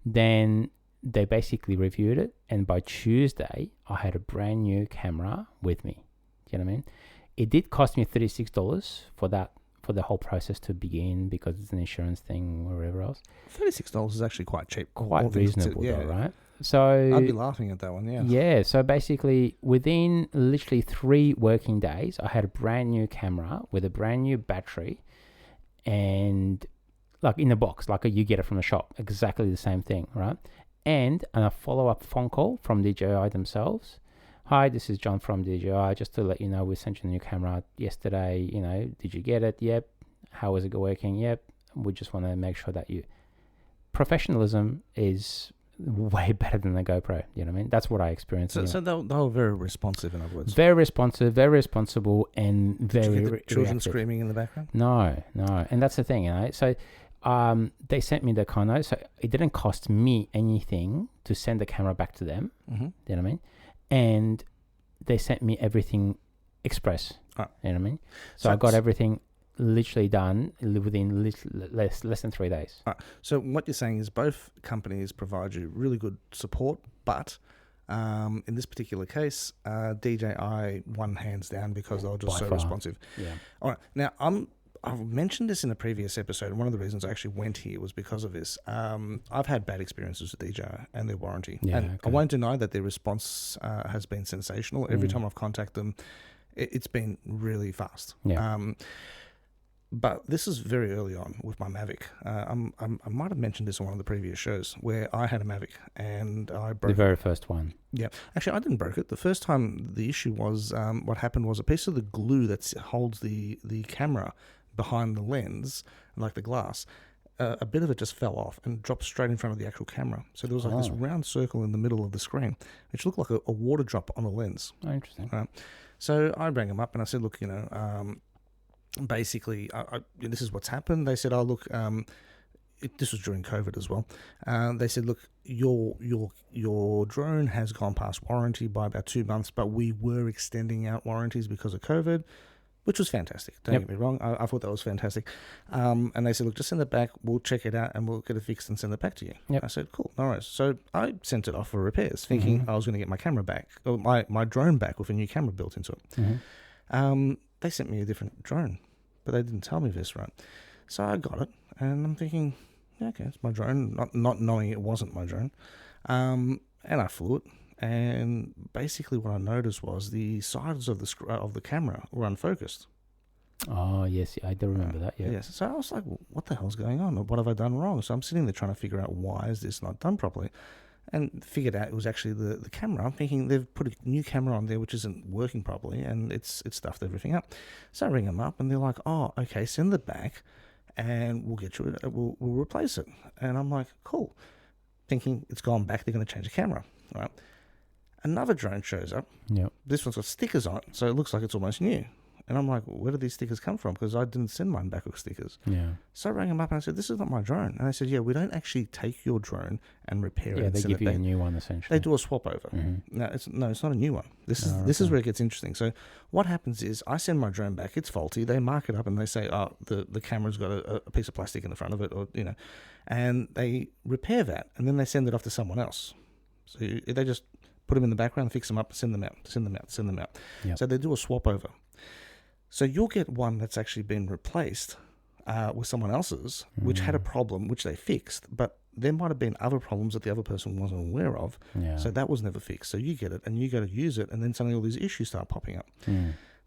Then they basically reviewed it, and by Tuesday I had a brand new camera with me. Do you know what I mean? It did cost me $36 for the whole process to begin, because it's an insurance thing or whatever else. $36 is actually quite cheap. Quite reasonable though, right? So I'd be laughing at that one, yeah. Yeah, so basically within literally 3 working days, I had a brand new camera with a brand new battery, and like in the box, like you get it from the shop, exactly the same thing, right? and a follow-up phone call from DJI themselves. Hi, this is John from DJI. Just to let you know, we sent you a new camera yesterday. Did you get it? Yep. How was it working? Yep. We just want to make sure that professionalism is way better than the GoPro. You know what I mean? That's what I experienced. So they were very responsive, in other words. Very responsive, very responsible, and very Did you get the children reactive. screaming in the background? No. And that's the thing, So they sent me the Kono, so it didn't cost me anything to send the camera back to them. Mm-hmm. You know what I mean? And they sent me everything express. Oh. You know what I mean? So I got everything literally done within less than 3 days. Right. So what you're saying is both companies provide you really good support, but in this particular case, DJI won hands down because they were just so responsive. Yeah. All right. Now, I've mentioned this in a previous episode. One of the reasons I actually went here was because of this. I've had bad experiences with DJI and their warranty. Yeah, and I won't deny that their response has been sensational. Every time I've contacted them, it's been really fast. Yeah. But this is very early on with my Mavic. I might have mentioned this on one of the previous shows where I had a Mavic and I broke the very first one. Yeah. Actually, I didn't break it. The first time the issue was, what happened was a piece of the glue that holds the camera behind the lens, like the glass, a bit of it just fell off and dropped straight in front of the actual camera. So there was like this round circle in the middle of the screen, which looked like a water drop on a lens. Oh, interesting. So I rang them up and I said, look, basically, this is what's happened. They said, oh, look, this was during COVID as well. They said, look, your drone has gone past warranty by about 2 months, but we were extending out warranties because of COVID, which was fantastic. Don't get me wrong. I thought that was fantastic. And they said, look, just send it back. We'll check it out and we'll get it fixed and send it back to you. Yep. I said, cool, no worries. So I sent it off for repairs, thinking I was going to get my camera back, or my drone back with a new camera built into it. They sent me a different drone, but they didn't tell me this, right? So I got it, and I'm thinking, yeah, okay, it's my drone, not knowing it wasn't my drone. And I flew it, and basically what I noticed was the sides of the camera were unfocused. Oh, yes, I do remember that, yeah. Yes, so I was like, well, what the hell's going on? What have I done wrong? So I'm sitting there trying to figure out why is this not done properly. And figured out it was actually the camera. I'm thinking they've put a new camera on there which isn't working properly, and it's stuffed everything up. So I ring them up, and they're like, "Oh, okay, send it back, and we'll get you. We'll replace it." And I'm like, "Cool," thinking it's gone back. They're going to change the camera, right? Another drone shows up. Yep. This one's got stickers on it, so it looks like it's almost new. And I'm like, where did these stickers come from? Because I didn't send mine back with stickers. Yeah. So I rang them up and I said, this is not my drone. And they said, yeah, we don't actually take your drone and repair it. Yeah, and they send give it you back. a new one, essentially. They do a swap over. No, it's not a new one. This is where it gets interesting. So what happens is I send my drone back. It's faulty. They mark it up and they say, oh, the camera's got a piece of plastic in the front of it, or and they repair that, and then they send it off to someone else. So they just put them in the background, fix them up, send them out. Yep. So they do a swap over. So you'll get one that's actually been replaced with someone else's, which had a problem, which they fixed, but there might have been other problems that the other person wasn't aware of. Yeah. So that was never fixed. So you get it, and you go to use it, and then suddenly all these issues start popping up.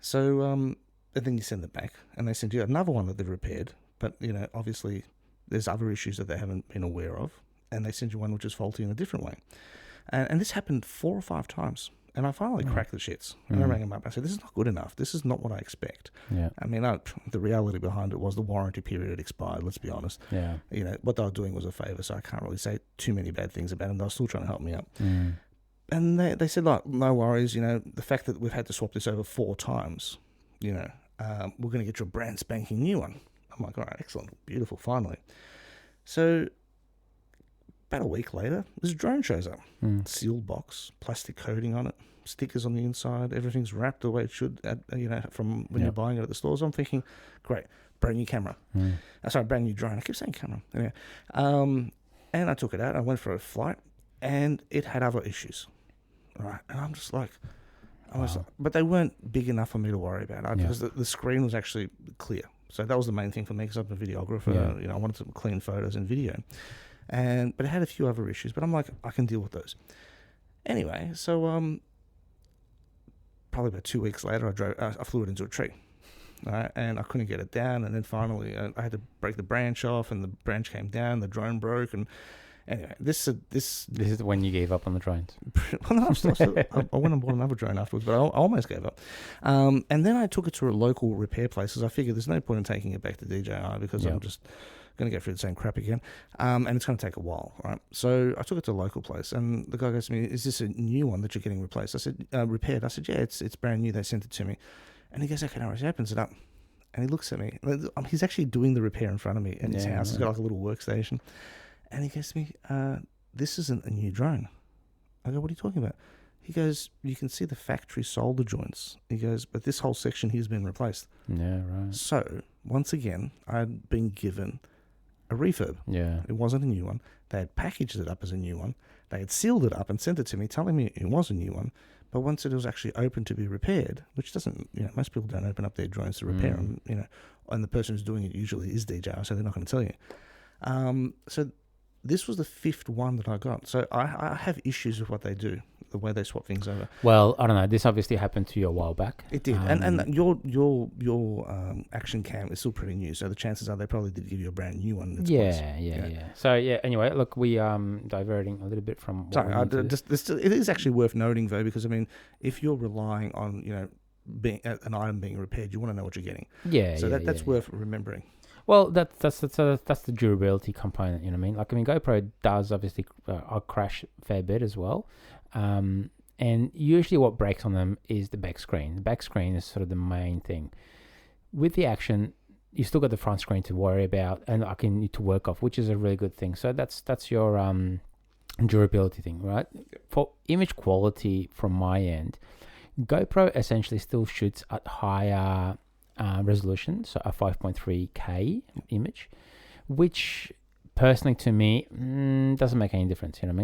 So and then you send it back, and they send you another one that they've repaired, but obviously there's other issues that they haven't been aware of, and they send you one which is faulty in a different way. And this happened 4 or 5 times. And I finally cracked the shits. And I rang him up. I said, this is not good enough. This is not what I expect. Yeah. I mean, the reality behind it was the warranty period had expired, let's be honest. Yeah. What they were doing was a favour, so I can't really say too many bad things about them. They were still trying to help me out. And they said, like, no worries, the fact that we've had to swap this over 4 times, we're going to get you a brand spanking new one. I'm like, all right, excellent, beautiful, finally. So about a week later, this drone shows up. Sealed box, plastic coating on it, stickers on the inside, everything's wrapped the way it should, from when you're buying it at the stores. I'm thinking, great, brand new camera. Brand new drone. I keep saying camera. Anyway, and I took it out. I went for a flight, and it had other issues. Right, and I'm just like, but they weren't big enough for me to worry about because the screen was actually clear. So that was the main thing for me because I'm a videographer. I wanted some clean photos and video. But it had a few other issues, but I'm like, I can deal with those. Anyway, so probably about 2 weeks later, I flew it into a tree, right? And I couldn't get it down. And then finally, I had to break the branch off, and the branch came down. The drone broke, and Anyway, this is when you gave up on the drones. Well, no, I went and bought another drone afterwards, but I almost gave up. And then I took it to a local repair place because I figured there's no point in taking it back to DJI because I'm just going to go through the same crap again. And it's going to take a while, right? So I took it to a local place, and the guy goes to me, "Is this a new one that you're getting replaced?" I said, "Repaired." I said, "Yeah, it's brand new. They sent it to me." And he goes, "Okay, no worries." He opens it up, and he looks at me. He's actually doing the repair in front of me in his house. He's got like a little workstation. And he goes to me, "This isn't a new drone." I go, "What are you talking about?" He goes, "You can see the factory solder joints." He goes, "But this whole section here's been replaced." Yeah, right. So, once again, I'd been given a refurb. Yeah. It wasn't a new one. They had packaged it up as a new one. They had sealed it up and sent it to me, telling me it was a new one. But once it was actually open to be repaired, which doesn't, most people don't open up their drones to repair them, and the person who's doing it usually is DJI, so they're not going to tell you. So this was the 5th one that I got. So I have issues with what they do, the way they swap things over. Well, I don't know. This obviously happened to you a while back. It did, and your action cam is still pretty new, so the chances are they probably did give you a brand new one. Yeah. So anyway, look, we diverting a little bit from. Sorry, it is actually worth noting though, because I mean, if you're relying on being an item being repaired, you want to know what you're getting. That's worth remembering. Well, that's the durability component, you know what I mean? Like, I mean, GoPro does obviously crash a fair bit as well. And usually what breaks on them is the back screen. The back screen is sort of the main thing. With the action, you still got the front screen to worry about and to work off, which is a really good thing. So that's your durability thing, right? For image quality from my end, GoPro essentially still shoots at higher resolution, so a 5.3K image, which personally to me doesn't make any difference, you know what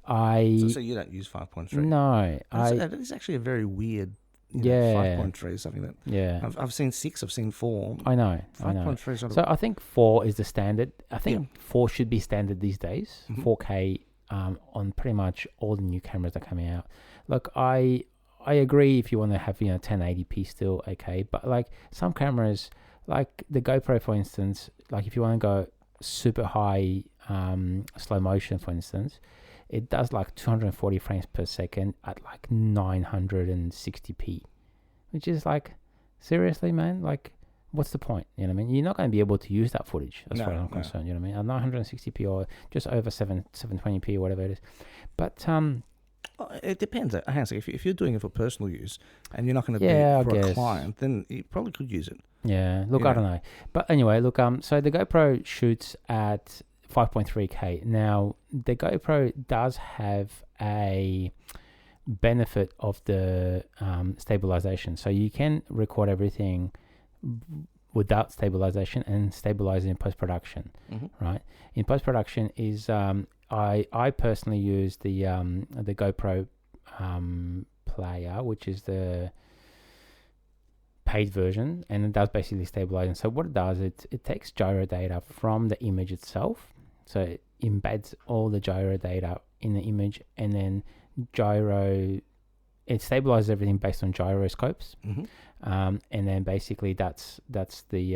I mean? So you don't use 5.3? No. That is actually a very weird 5.3 is something that... Yeah. I've seen 6, I've seen 4. I know. 5.3 sort of... So I think 4 is the standard. I think 4 should be standard these days. 4K on pretty much all the new cameras that are coming out. Look, I agree if you want to have 1080p still okay, but like some cameras, like the GoPro for instance, like if you want to go super high slow motion for instance, it does like 240 frames per second at like 960p, which is like, seriously man, like what's the point? You know what I mean? You're not going to be able to use that footage as far as I'm concerned, you know what I mean? At 960p or just over 720p or whatever it is. But it depends. If you're doing it for personal use and you're not going to do it for a client, then you probably could use it. Yeah, look, I don't know. But anyway, look, so the GoPro shoots at 5.3K. Now, the GoPro does have a benefit of the stabilization. So you can record everything without stabilization and stabilize in post-production, right? In post-production is... I personally use the GoPro player, which is the paid version, and it does basically stabilize. And so what it does, it takes gyro data from the image itself, so it embeds all the gyro data in the image, and then it stabilizes everything based on gyroscopes, and then basically that's the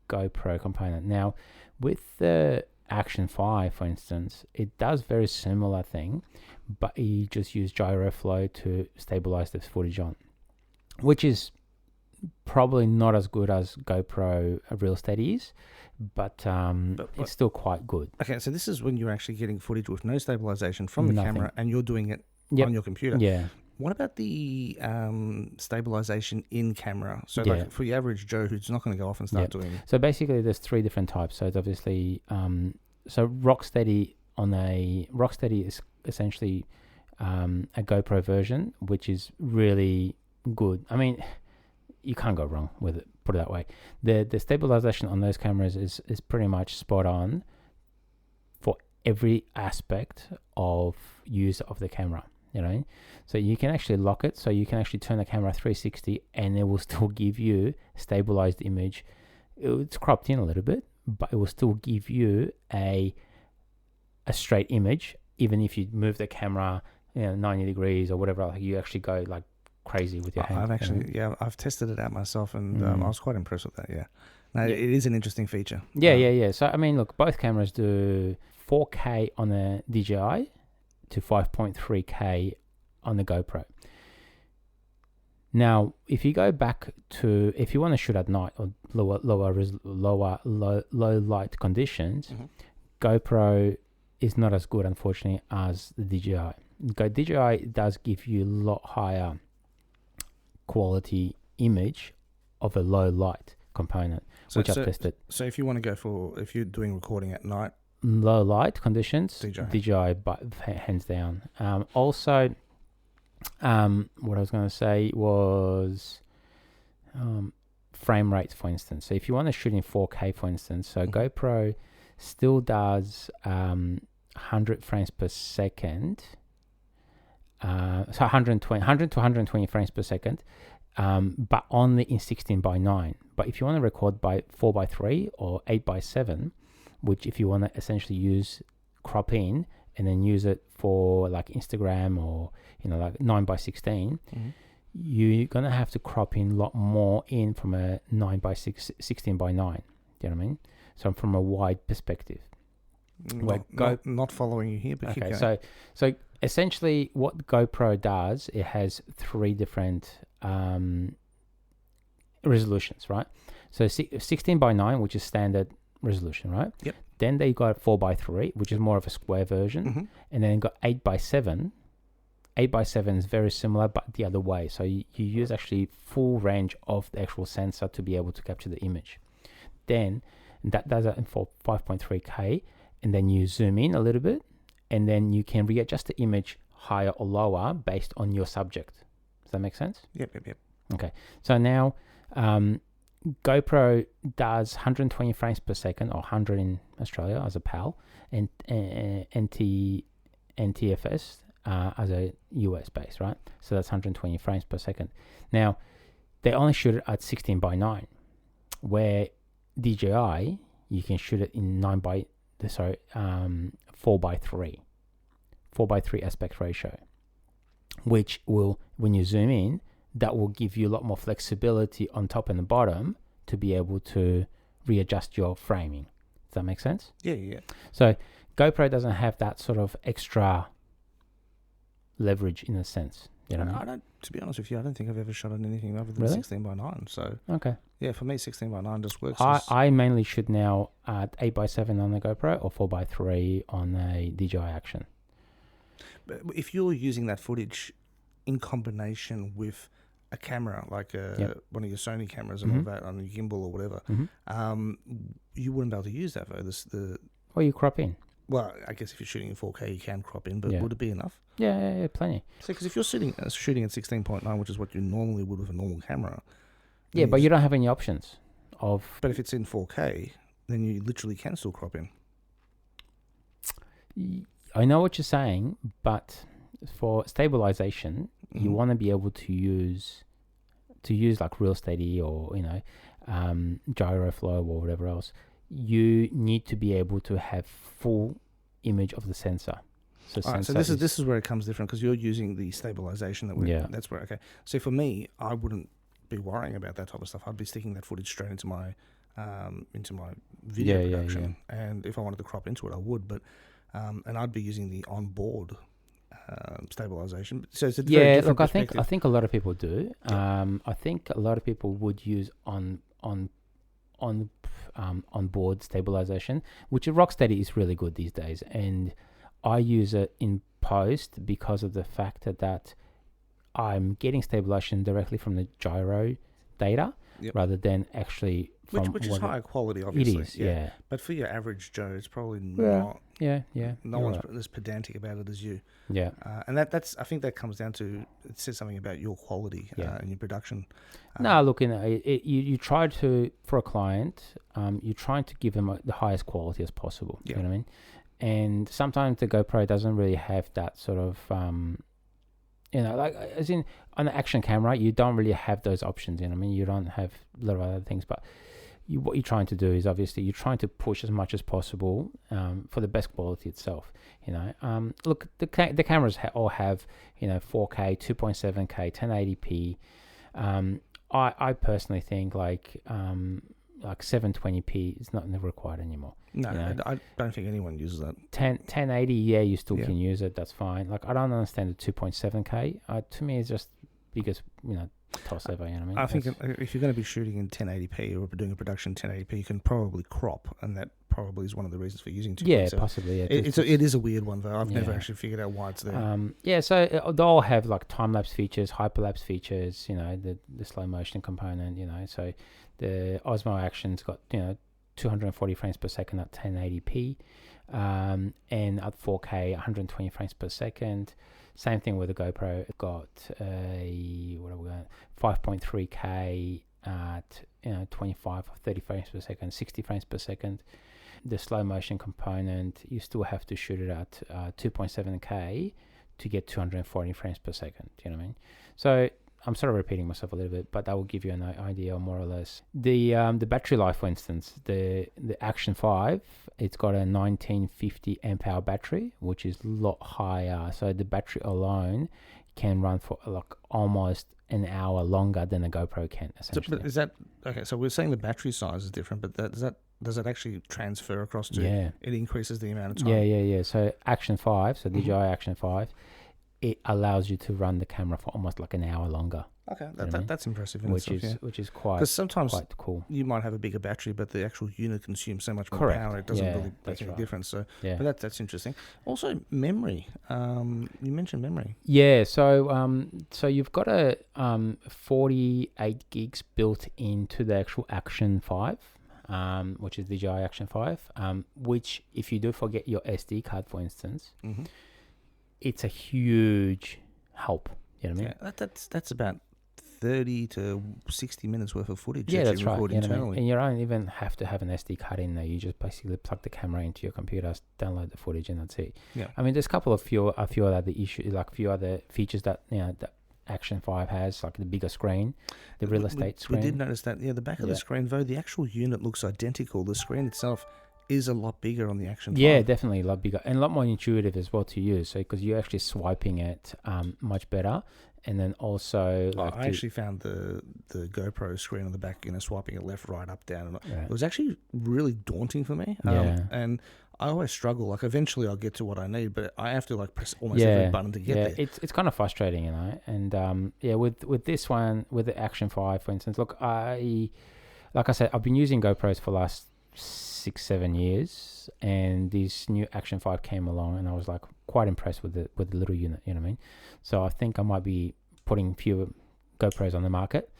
GoPro component. Now with the Action 5, for instance, it does very similar thing, but you just use gyroflow to stabilize this footage on, which is probably not as good as GoPro Real Steady is, but it's still quite good. Okay, so this is when you're actually getting footage with no stabilization from the camera, and you're doing it on your computer. Yeah. What about the stabilization in camera? So like for the average Joe who's not going to go off and start doing... So basically there's 3 different types. So it's obviously... so Rocksteady is essentially a GoPro version, which is really good. I mean, you can't go wrong with it, put it that way. The stabilization on those cameras is pretty much spot on for every aspect of use of the camera. You know, so you can actually lock it, so you can actually turn the camera 360 and it will still give you a stabilized image. It's cropped in a little bit, but it will still give you a straight image, even if you move the camera 90 degrees or whatever. Like you actually go like crazy with your hand. I've tested it out myself, and I was quite impressed with that. It is an interesting feature. So I mean, look, both cameras do 4K on the DJI to 5.3K on the GoPro. Now, if you go back to, if you want to shoot at night or low light conditions, GoPro is not as good, unfortunately, as the DJI. DJI does give you a lot higher quality image of a low light component, which I've tested. So if you want to go for, if you're doing recording at night, low light conditions, DJI, but hands down. Also, what I was going to say was frame rates, for instance. So if you want to shoot in 4K, for instance, so GoPro still does 100 frames per second. So 100 to 120 frames per second, but only in 16:9. But if you want to record by 4:3 or 8:7, which if you want to essentially use crop in and then use it for like Instagram or like 9:16, you're gonna have to crop in a lot more in from a 9:6, 16:9. Do you know what I mean? So from a wide perspective. Not following you here, but okay. So essentially, what GoPro does, it has 3 different resolutions, right? So 16:9, which is standard resolution, right? Yep. Then they got 4:3, which is more of a square version, and then got 8:7. 8:7 is very similar, but the other way. So you use actually full range of the actual sensor to be able to capture the image. Then that does it for 5.3K, and then you zoom in a little bit, and then you can readjust the image higher or lower based on your subject. Does that make sense? Yep. Okay. So now GoPro does 120 frames per second, or 100 in Australia as a PAL, and NTFS as a US base, right? So that's 120 frames per second. Now, they only shoot it at 16:9, where DJI, you can shoot it in 4:3 aspect ratio, which will, when you zoom in, that will give you a lot more flexibility on top and the bottom to be able to readjust your framing. Does that make sense? Yeah. So GoPro doesn't have that sort of extra leverage in a sense. You know, I don't. To be honest with you, I don't think I've ever shot at anything other than Really? 16:9. So okay. yeah, for me, 16:9 just works. I mainly shoot now at 8:7 on the GoPro or 4:3 on a DJI Action. But if you're using that footage in combination with a camera, like one of your Sony cameras and all that on a gimbal or whatever, you wouldn't be able to use that though. Or you crop in. Well, I guess if you're shooting in 4K, you can crop in, but would it be enough? Yeah, plenty. So, because if you're shooting at 16:9, which is what you normally would with a normal camera. Yeah, but you don't have any options of. But if it's in 4K, then you literally can still crop in. I know what you're saying, but for stabilization, you want to be able to use like Real Steady or Gyroflow or whatever else. You need to be able to have full image of the sensor. So this is where it comes different, because you're using the stabilization that's where okay. So for me, I wouldn't be worrying about that type of stuff. I'd be sticking that footage straight into my video production, and if I wanted to crop into it, I would. But and I'd be using the onboard stabilization. So it's a very different perspective. I think a lot of people do. I think a lot of people would use onboard stabilization, which Rocksteady is really good these days, and I use it in post because of the fact that I'm getting stabilization directly from the gyro data rather than actually from which is higher quality, obviously. It is, yeah. But for your average Joe, it's probably not. Yeah. No one's as pedantic about it as you. Yeah. And that's I think that comes down to, it says something about your quality and your production. No, look, you try to, for a client, you're trying to give them the highest quality as possible. You know what I mean? And sometimes the GoPro doesn't really have that sort of, like as in on the action camera, you don't really have those options. You know what I mean? You don't have a lot of other things, but what you're trying to do is obviously you're trying to push as much as possible for the best quality itself. Look, the cameras all have 4K, 2.7K, 1080p. I personally think like like 720p is not required anymore. No, you know? I don't think anyone uses that. 1080, yeah, you still can use it. That's fine. Like I don't understand the 2.7K. To me, it's just biggest, toss ever. You know what I mean? I think if you're going to be shooting in 1080p or doing a production 1080p, you can probably crop, and that probably is one of the reasons for using 2.7. Yeah, possibly. Yeah, it is a weird one though. I've never actually figured out why it's there. So they all have like time lapse features, hyperlapse features. the slow motion component. So the Osmo Action's got 240 frames per second at 1080p, and at 4K 120 frames per second. Same thing with the GoPro. It got a 5.3K at 25 or 30 frames per second, 60 frames per second. The slow motion component, you still have to shoot it at 2.7K to get 240 frames per second. Do you know what I mean? So I'm sort of repeating myself a little bit, but that will give you an idea more or less. The battery life, for instance, the Action 5, it's got a 1950 amp hour battery, which is a lot higher. So the battery alone can run for like almost an hour longer than a GoPro can, essentially. So, but is that okay? So we're saying the battery size is different, but does that actually transfer across to? Yeah. It increases the amount of time. Yeah. So Action 5, so DJI Action 5, it allows you to run the camera for almost like an hour longer. Okay, that's impressive in which itself, which is quite, because sometimes quite cool. You might have a bigger battery, but the actual unit consumes so much more Correct. power, it doesn't really make any difference. So, but that's interesting. Also, memory. You mentioned memory. Yeah, so you've got a 48 gigs built into the actual Action 5, which is DJI Action 5. Which if you do forget your SD card, for instance, it's a huge help. You know what I mean? Yeah, that's about 30 to 60 minutes worth of footage. Yeah, that's right. Internally. And you don't even have to have an SD card in there. You just basically plug the camera into your computer, download the footage, and that's it. Yeah. I mean, there's a few other issues, like a few other features that the Action 5 has, like the bigger screen, the real estate screen. We did notice that. Yeah, the back of the screen, though, the actual unit looks identical. The screen itself is a lot bigger on the Action 5. Yeah, definitely a lot bigger and a lot more intuitive as well to use. So because you're actually swiping it much better. And then also, I actually found the GoPro screen on the back, swiping it left, right, up, down. It was actually really daunting for me. And I always struggle. Like eventually, I'll get to what I need, but I have to press almost every button to get there. It's kind of frustrating, And with this one, with the Action 5, for instance, look, like I said, I've been using GoPros for the last 6-7 years, and this new Action 5 came along, and I was quite impressed with the little unit. You know what I mean? So I think I might be putting fewer GoPros on the market,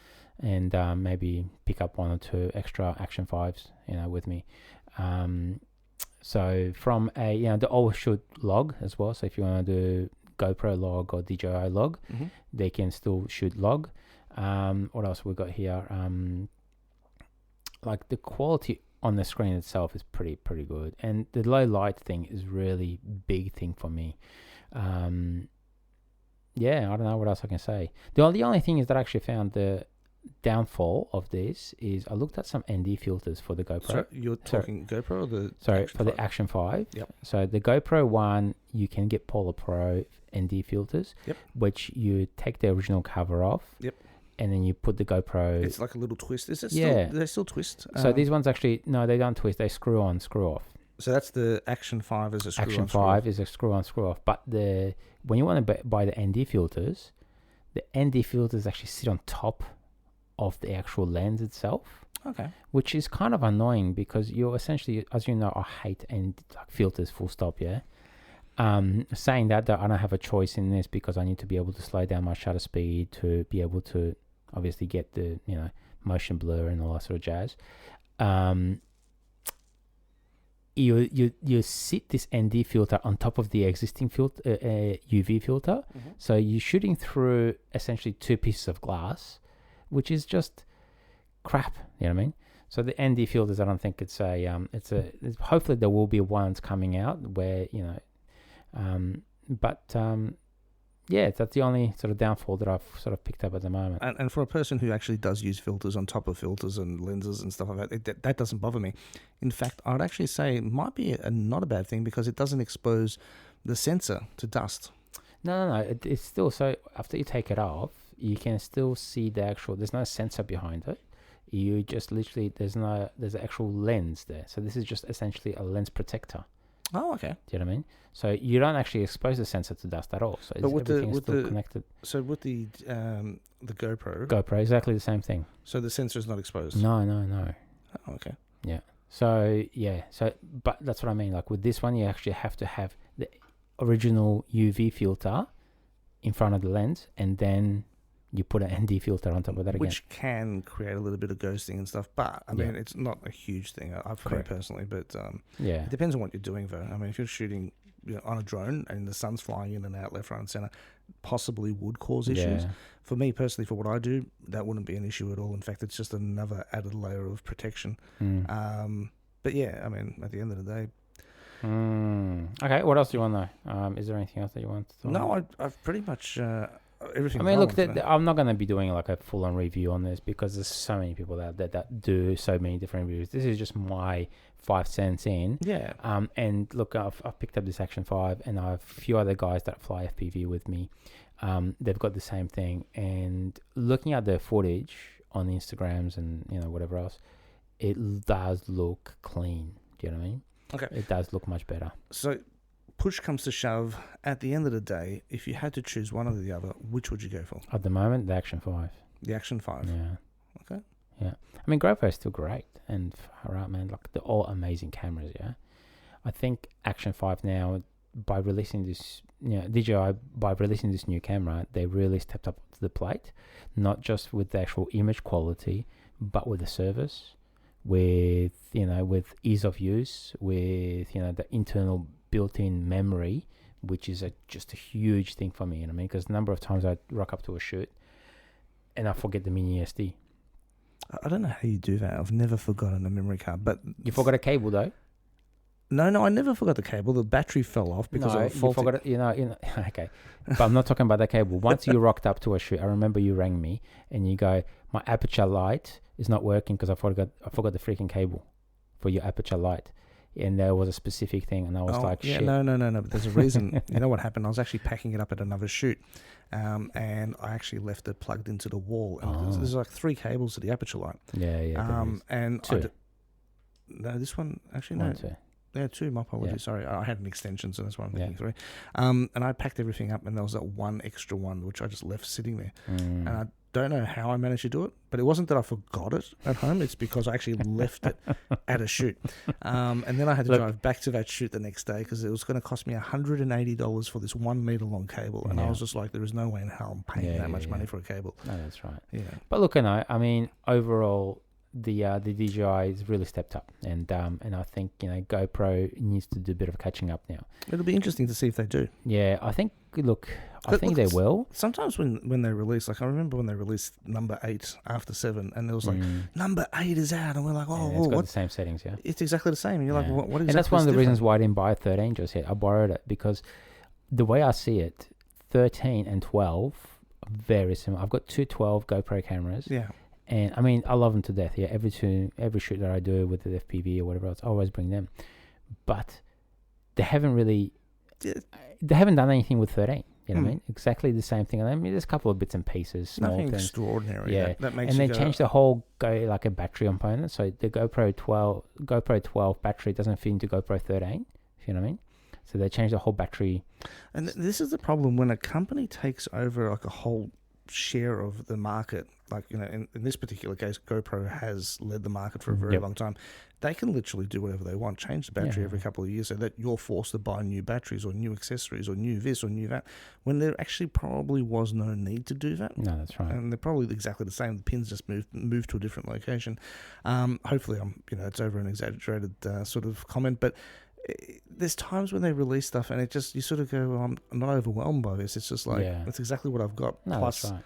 and maybe pick up 1 or 2 extra Action 5s, with me. So from the always shoot log as well. So if you want to do GoPro log or DJI log, they can still shoot log. What else we got here? Like the quality on the screen itself is pretty good, and the low light thing is really big thing for me. I don't know what else I can say. The only thing is that I actually found the downfall of this is I looked at some ND filters for the GoPro. So you're talking GoPro or the Action 5? The Action 5. Yep. So the GoPro one, you can get Polar Pro ND filters, which you take the original cover off. Yep. And then you put the GoPro. It's like a little twist. Is it still? They still twist. So these ones actually they don't twist. They screw on, screw off. So that's the Action 5 is a screw Action on. Action 5 is a screw on, screw off. But when you want to buy the ND filters, the ND filters actually sit on top of the actual lens itself. Okay. Which is kind of annoying because you're essentially, as you know, I hate filters. Full stop. Yeah. Saying that I don't have a choice in this because I need to be able to slow down my shutter speed to be able to obviously get the motion blur and all that sort of jazz. You sit this ND filter on top of the existing filter, UV filter, so you're shooting through essentially 2 pieces of glass, which is just crap. You know what I mean? So the ND filters, I don't think it's hopefully there will be ones coming out where that's the only sort of downfall that I've sort of picked up at the moment. And for a person who actually does use filters on top of filters and lenses and stuff like that, that doesn't bother me. In fact, I'd actually say it might be not a bad thing because it doesn't expose the sensor to dust. No. It's still, so after you take it off, you can still see the actual, there's no sensor behind it. You just literally there's an actual lens there. So this is just essentially a lens protector. Oh, okay. Do you know what I mean? So you don't actually expose the sensor to dust at all. So everything is still connected. So with the GoPro, exactly the same thing. So the sensor is not exposed. No. Oh, okay. Yeah. So but that's what I mean. Like with this one, you actually have to have the original UV filter in front of the lens, and then you put an ND filter on top of that again. Which can create a little bit of ghosting and stuff, but I mean, it's not a huge thing for me personally. But it depends on what you're doing, though. I mean, if you're shooting on a drone and the sun's flying in and out, left, right, and center, possibly would cause issues. Yeah. For me personally, for what I do, that wouldn't be an issue at all. In fact, it's just another added layer of protection. But yeah, I mean, at the end of the day. Okay, what else do you want to know? Is there anything else that you want to know? No, I've pretty much everything. I mean, look, I'm not going to be doing like a full-on review on this because there's so many people out there that do so many different reviews. This is just my 5 cents in. Yeah. And look, I've picked up this Action 5, and I have a few other guys that fly FPV with me. They've got the same thing, and looking at their footage on Instagrams and whatever else, it does look clean. Do you know what I mean? Okay. It does look much better. So, push comes to shove, at the end of the day, if you had to choose one or the other, which would you go for? At the moment, the Action 5. The Action 5? Yeah. Okay. Yeah. I mean, GoPro is still great, and far out, man, like they're all amazing cameras, yeah? I think Action 5 now, by releasing this, DJI, by releasing this new camera, they really stepped up to the plate, not just with the actual image quality, but with the service, with ease of use, with the internal built-in memory, which is just a huge thing for me. Because the number of times I rock up to a shoot and I forget the mini SD. I don't know how you do that. I've never forgotten a memory card, but you forgot a cable though. No, I never forgot the cable. The battery fell off because of a faulty... you forgot it, okay. But I'm not talking about that cable. Once you rocked up to a shoot, I remember you rang me and you go, my aperture light is not working because I forgot the freaking cable for your aperture light. And there was a specific thing, and I was like, shit. No, but there's a reason. You know what happened? I was actually packing it up at another shoot, and I actually left it plugged into the wall. And there's like 3 cables to the aperture light. Yeah. And 2. No, this one, actually, no. 2. Yeah, 2, my apologies. Yeah. Sorry, I had an extension, so that's why I'm thinking 3. And I packed everything up, and there was that one extra one, which I just left sitting there. And I don't know how I managed to do it, but it wasn't that I forgot it at home. It's because I actually left it at a shoot. And then I had to drive back to that shoot the next day because it was going to cost me $180 for this 1 meter long cable. And I was just like, there is no way in hell I'm paying that much money for a cable. No, that's right. Yeah. But look, I mean, overall, the DJI has really stepped up, and I think GoPro needs to do a bit of catching up now. It'll be interesting to see if they do. Yeah, I think. Look, I think they will. Sometimes when they release, like I remember when they released number 8 after 7, and it was like number 8 is out, and we're like, it's got the same settings, yeah. It's exactly the same, and you're like, what exactly? And that's one of the reasons why I didn't buy a 13 just yet. I borrowed it because the way I see it, 13 and 12 are very similar. I've got 2 12 GoPro cameras. Yeah. And I mean, I love them to death. Yeah, every shoot that I do with the FPV or whatever else, I always bring them. But they haven't done anything with 13. You know what I mean? Exactly the same thing. I mean, there's a couple of bits and pieces, small nothing things. Extraordinary. Yeah, that makes. And they changed the whole like a battery component. So the GoPro 12 battery doesn't fit into GoPro 13. If you know what I mean? So they changed the whole battery. And this is the problem when a company takes over like a whole share of the market. Like, in this particular case, GoPro has led the market for a very long time. They can literally do whatever they want, change the battery every couple of years so that you're forced to buy new batteries or new accessories or new this or new that, when there actually probably was no need to do that. No, that's right. And they're probably exactly the same. The pins just moved to a different location. Hopefully, it's over an exaggerated sort of comment, but there's times when they release stuff and you sort of go, well, I'm not overwhelmed by this. It's just like, that's exactly what I've got. No, plus, that's right.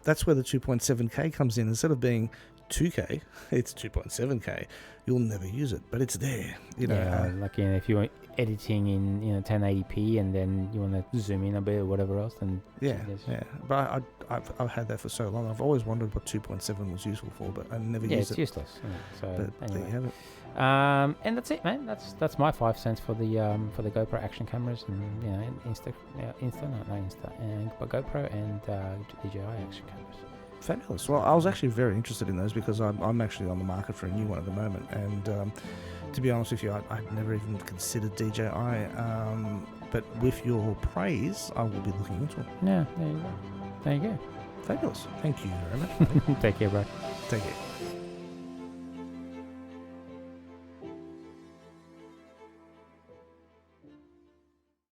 That's where the 2.7K comes in. Instead of being 2K, it's 2.7K. You'll never use it, but it's there. If you're editing in 1080p and then you want to zoom in a bit or whatever else, then But I've had that for so long. I've always wondered what 2.7 was useful for, but I never used it. Yeah, it's useless. So but there you have it. And that's it, man. That's my 5 cents for the GoPro action cameras and but GoPro and DJI action cameras. Fabulous. Well, I was actually very interested in those because I'm actually on the market for a new one at the moment, and to be honest with you, I'd never even considered DJI, but with your praise, I will be looking into it. Yeah, there you go. There you go. Fabulous. Thank you very much. Take care, bro. Take care.